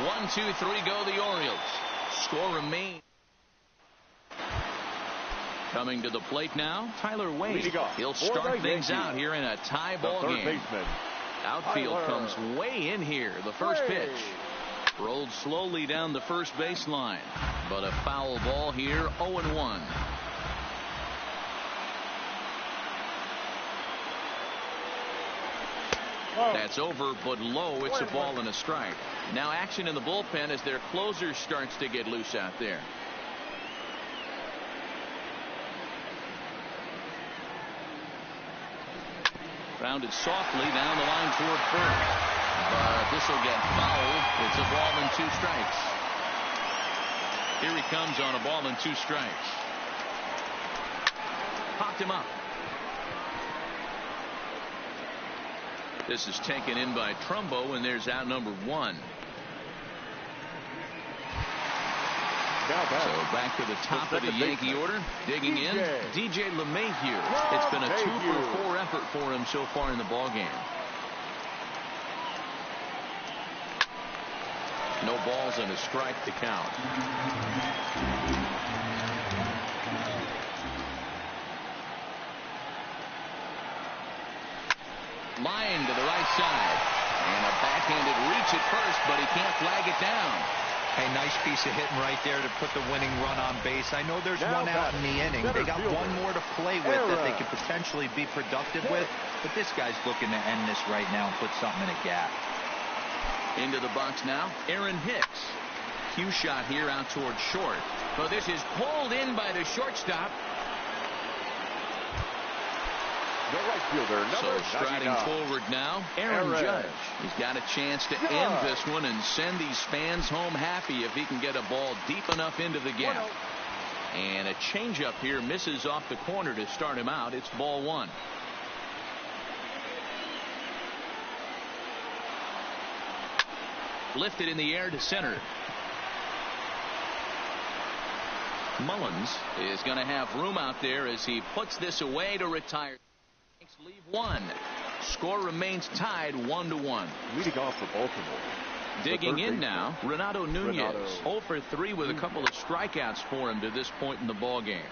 1, 2, 3 go the Orioles. Score remains. Coming to the plate now, Tyler Wade. He'll start things out here in a tie ball game. Outfield comes way in here. The first pitch rolled slowly down the first baseline, but a foul ball here. 0-1. That's over, but low. It's a ball and a strike. Now action in the bullpen as their closer starts to get loose out there. Grounded softly down the line toward first, but this will get fouled. It's a ball and 2 strikes. Here he comes on a ball and 2 strikes. Popped him up. This is taken in by Trumbo, and there's out number 1. So back to the top of the Yankee order. Digging in, DJ LeMahieu. It's been a 2-for-4 effort for him so far in the ballgame. No balls and a strike to count. Line to the right side. And a backhanded reach at first, but he can't flag it down. A nice piece of hitting right there to put the winning run on base. I know there's one out in the inning. They got one more to play with that they could potentially be productive with, but this guy's looking to end this right now and put something in a gap. Into the box now, Aaron Hicks. Cue shot here out towards short. But this is pulled in by the shortstop. The right fielder, so striding forward now, Aaron Judge. He's got a chance to end this one and send these fans home happy if he can get a ball deep enough into the gap. And a changeup here misses off the corner to start him out. It's ball 1. Lifted in the air to center. Mullins is going to have room out there as he puts this away to retire. Leave one. Score remains tied 1-1. Leading off for Baltimore. Digging in now, Renato Nunez. 0 for 3 with a couple of strikeouts for him to this point in the ball game.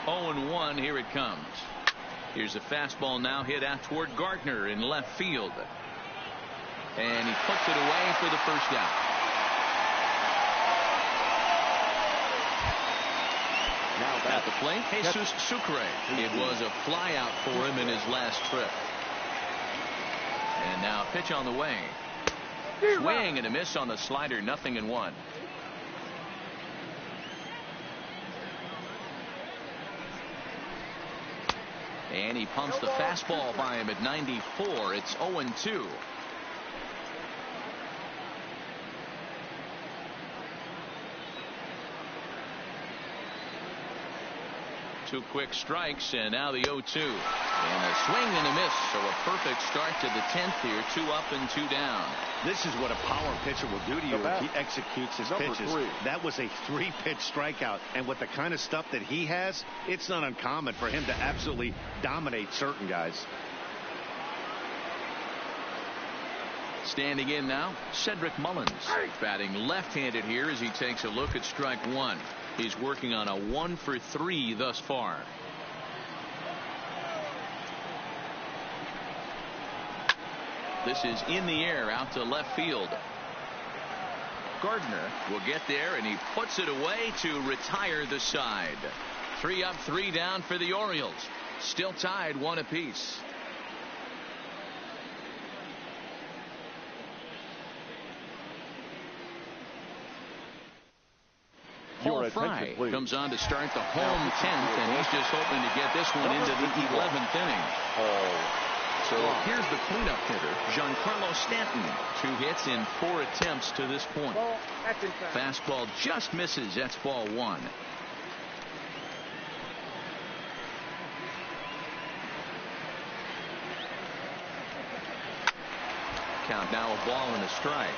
0-1. Here it comes. Here's a fastball now hit out toward Gardner in left field. And he puts it away for the first out. Now at the plate, Jesus Sucre. It was a fly out for him in his last trip. And now a pitch on the way. Swing and a miss on the slider. 0-1. And he pumps the fastball by him at 94. It's 0-2. Two quick strikes, and now the 0-2. And a swing and a miss. So a perfect start to the 10th here. 2 up and 2 down. This is what a power pitcher will do to you if he executes his pitches. That was a 3-pitch strikeout. And with the kind of stuff that he has, it's not uncommon for him to absolutely dominate certain guys. Standing in now, Cedric Mullins. Batting left-handed here as he takes a look at strike one. He's working on a 1 for 3 thus far. This is in the air out to left field. Gardner will get there, and he puts it away to retire the side. 3 up, 3 down for the Orioles. Still tied 1 apiece. Paul Fry comes on to start the home 10th, and he's just hoping to get this one into the 11th inning. So here's the cleanup hitter, Giancarlo Stanton. 2 hits in 4 attempts to this point. Fastball just misses. That's ball 1. Count now a ball and a strike.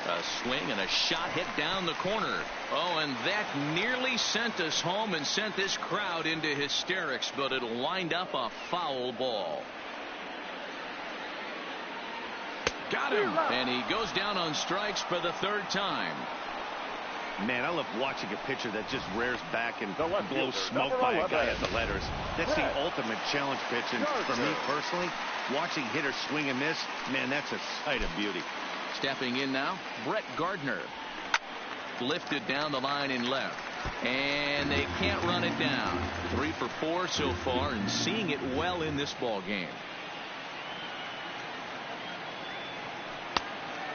A swing and a shot hit down the corner. Oh, and that nearly sent us home and sent this crowd into hysterics, but it'll wind up a foul ball. Got him, and he goes down on strikes for the 3rd time. Man, I love watching a pitcher that just rears back and blows smoke by a guy at the letters. That's the ultimate challenge pitch, and for me personally, watching hitters swing and miss, man, that's a sight of beauty. Stepping in now, Brett Gardner. Lifted down the line in left. And they can't run it down. 3 for 4 so far, and seeing it well in this ball game.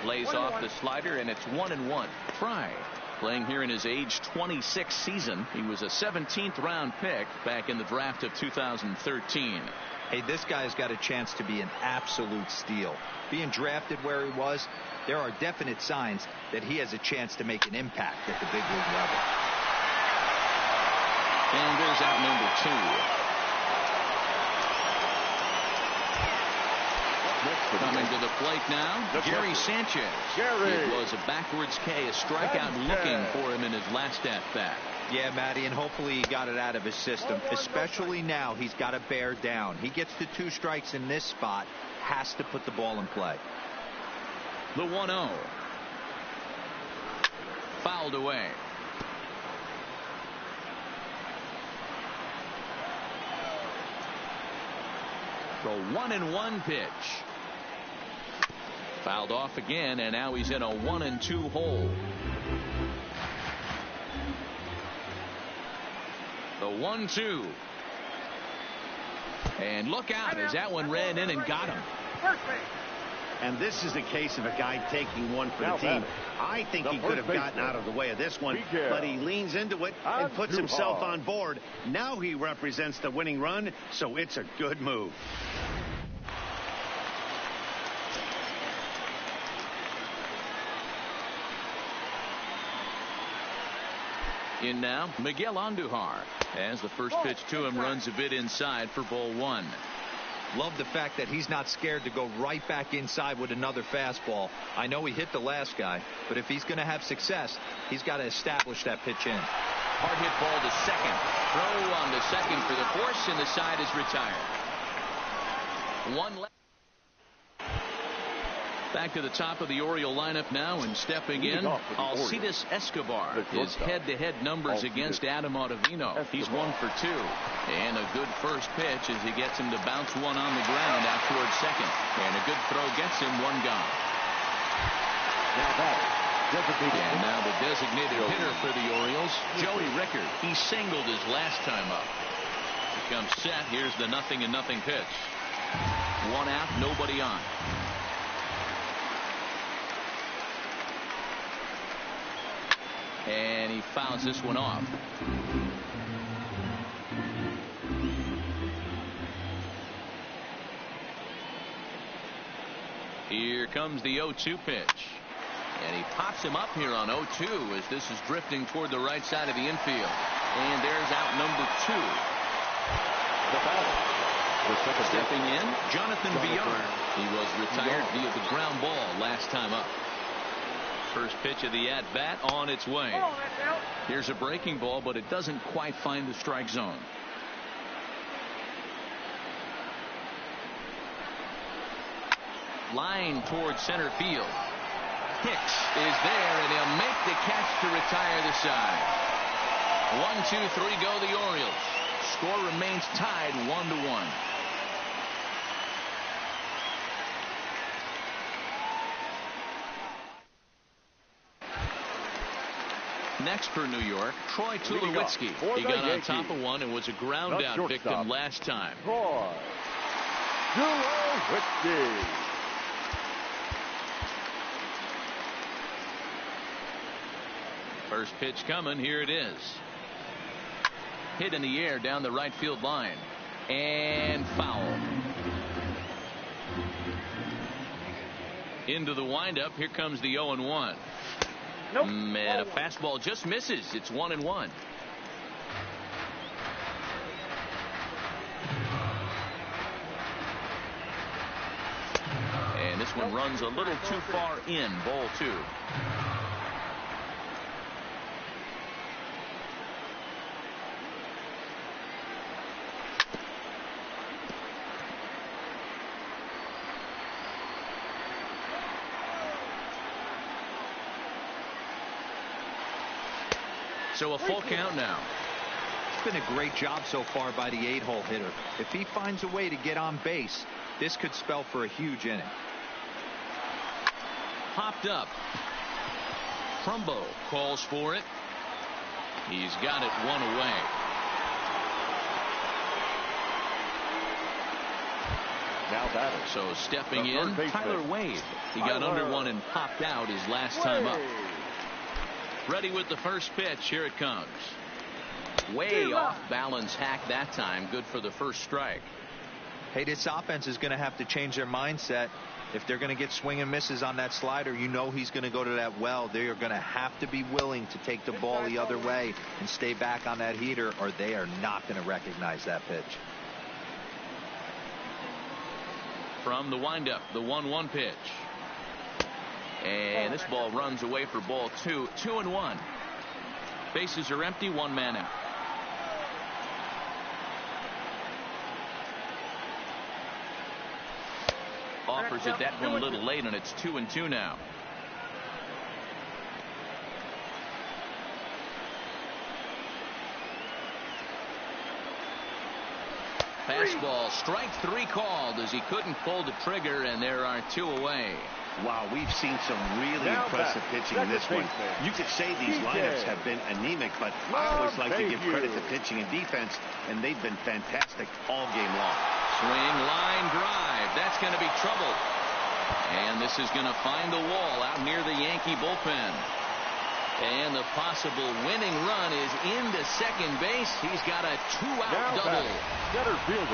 Lays off the slider, and it's 1-1. Fry playing here in his age 26 season. He was a 17th round pick back in the draft of 2013. Hey, this guy's got a chance to be an absolute steal. Being drafted where he was, there are definite signs that he has a chance to make an impact at the big league level. And there's out number 2. Coming to the plate now, Gary Sanchez. It was a backwards K, a strikeout looking for him in his last at-bat. Yeah, Matty, and hopefully he got it out of his system, especially now he's got to bear down. He gets the 2 strikes in this spot, has to put the ball in play. The 1-0. Fouled away. The 1-1 pitch. Fouled off again, and now he's in a 1-2 hole. The 1-2. And look out as that one ran in and got him. And this is a case of a guy taking one for the team. I think he could have gotten out of the way of this one, but he leans into it and puts himself on board. Now he represents the winning run, so it's a good move. In now, Miguel Andujar. As the first pitch to him runs a bit inside for ball one. Love the fact that he's not scared to go right back inside with another fastball. I know he hit the last guy, but if he's going to have success, he's got to establish that pitch in. Hard hit ball to second. Throw on the second for the force, and the side is retired. One left. Back to the top of the Oriole lineup now, and stepping in, Alcides Escobar. His head-to-head numbers against Adam Ottavino. He's 1 for 2. And a good first pitch as he gets him to bounce one on the ground out towards second. And a good throw gets him one gone. And now the designated hitter for the Orioles, Joey Rickard. He singled his last time up. He comes set. Here's the 0-0 pitch. One out, nobody on. And he fouls this one off. Here comes the 0-2 pitch. And he pops him up here on 0-2 as this is drifting toward the right side of the infield. And there's out number 2. Stepping in, Jonathan Villar. He was retired via the ground ball last time up. First pitch of the at-bat on its way. Here's a breaking ball, but it doesn't quite find the strike zone. Line towards center field. Hicks is there, and he'll make the catch to retire the side. 1-2-3 go the Orioles. Score remains tied 1-1. Next for New York, Troy Tulowitzki. He got on top of one and was a ground out victim last time. Troy Tulowitzki. First pitch coming. Here it is. Hit in the air down the right field line. And foul. Into the windup. Here comes the 0-1. Nope. And a fastball just misses. It's 1-1. And this one runs a little too far in. Ball 2. So a full count now. It's been a great job so far by the 8-hole hitter. If he finds a way to get on base, this could spell for a huge inning. Popped up. Trumbo calls for it. He's got it one away. Now batter. So stepping in, Tyler Wade. He got under one and popped out his last time up. Ready with the first pitch. Here it comes. Way off balance hack that time. Good for the first strike. Hey, this offense is going to have to change their mindset. If they're going to get swing and misses on that slider, you know he's going to go to that well. They are going to have to be willing to take the ball the other way and stay back on that heater, or they are not going to recognize that pitch. From the windup, the 1-1 pitch. And this ball runs away for ball 2. 2-1. Bases are empty. One man out. Offers it that one a little late, and it's 2-2 now. Fastball, strike 3 called as he couldn't pull the trigger, and there are 2 away. Wow, we've seen some really impressive pitching in this one. You could say these lineups have been anemic, but I always like to give credit to pitching and defense, and they've been fantastic all game long. Swing, line drive. That's going to be trouble. And this is going to find the wall out near the Yankee bullpen. And the possible winning run is into second base. He's got a 2-out double.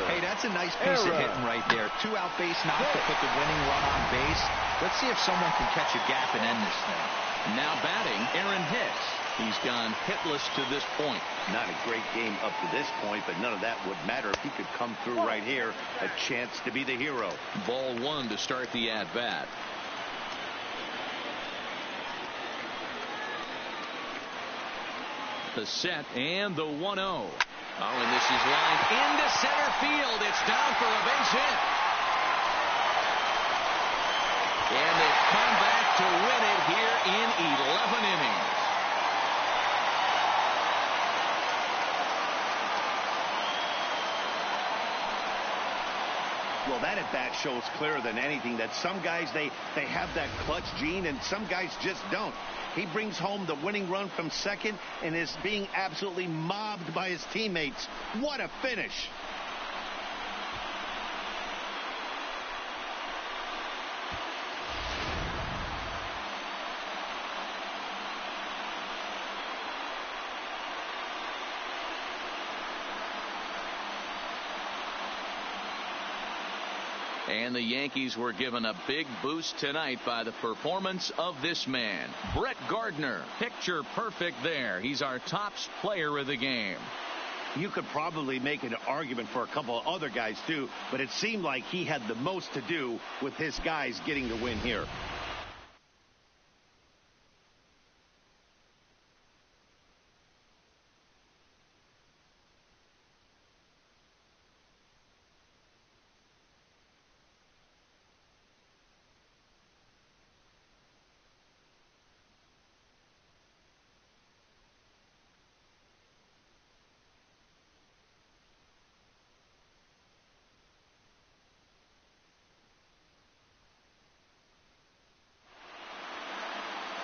Hey, that's a nice piece of hitting right there. 2-out base knock to put the winning run on base. Let's see if someone can catch a gap and end this thing. Now batting, Aaron Hicks. He's gone hitless to this point. Not a great game up to this point, but none of that would matter if he could come through right here. A chance to be the hero. Ball one to start the at-bat. The set and the 1-0. Oh, and this is lined into center field. It's down for a base hit. And they've come back to win it here in 11 innings. Well, that at bat shows clearer than anything that some guys they have that clutch gene and some guys just don't. He brings home the winning run from second and is being absolutely mobbed by his teammates. What a finish. And the Yankees were given a big boost tonight by the performance of this man, Brett Gardner. Picture perfect there. He's our top player of the game. You could probably make an argument for a couple of other guys too, but it seemed like he had the most to do with his guys getting the win here.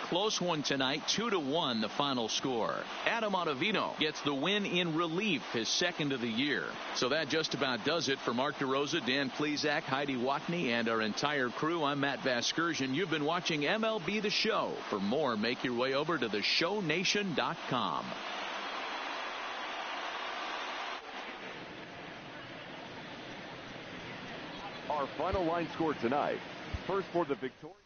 Close one tonight, 2-1 the final score. Adam Ottavino gets the win in relief, his second of the year. So that just about does it for Mark DeRosa, Dan Plesac, Heidi Watney, and our entire crew. I'm Matt Vasgersian. You've been watching MLB The Show. For more, make your way over to theshownation.com. Our final line score tonight. First for the victorious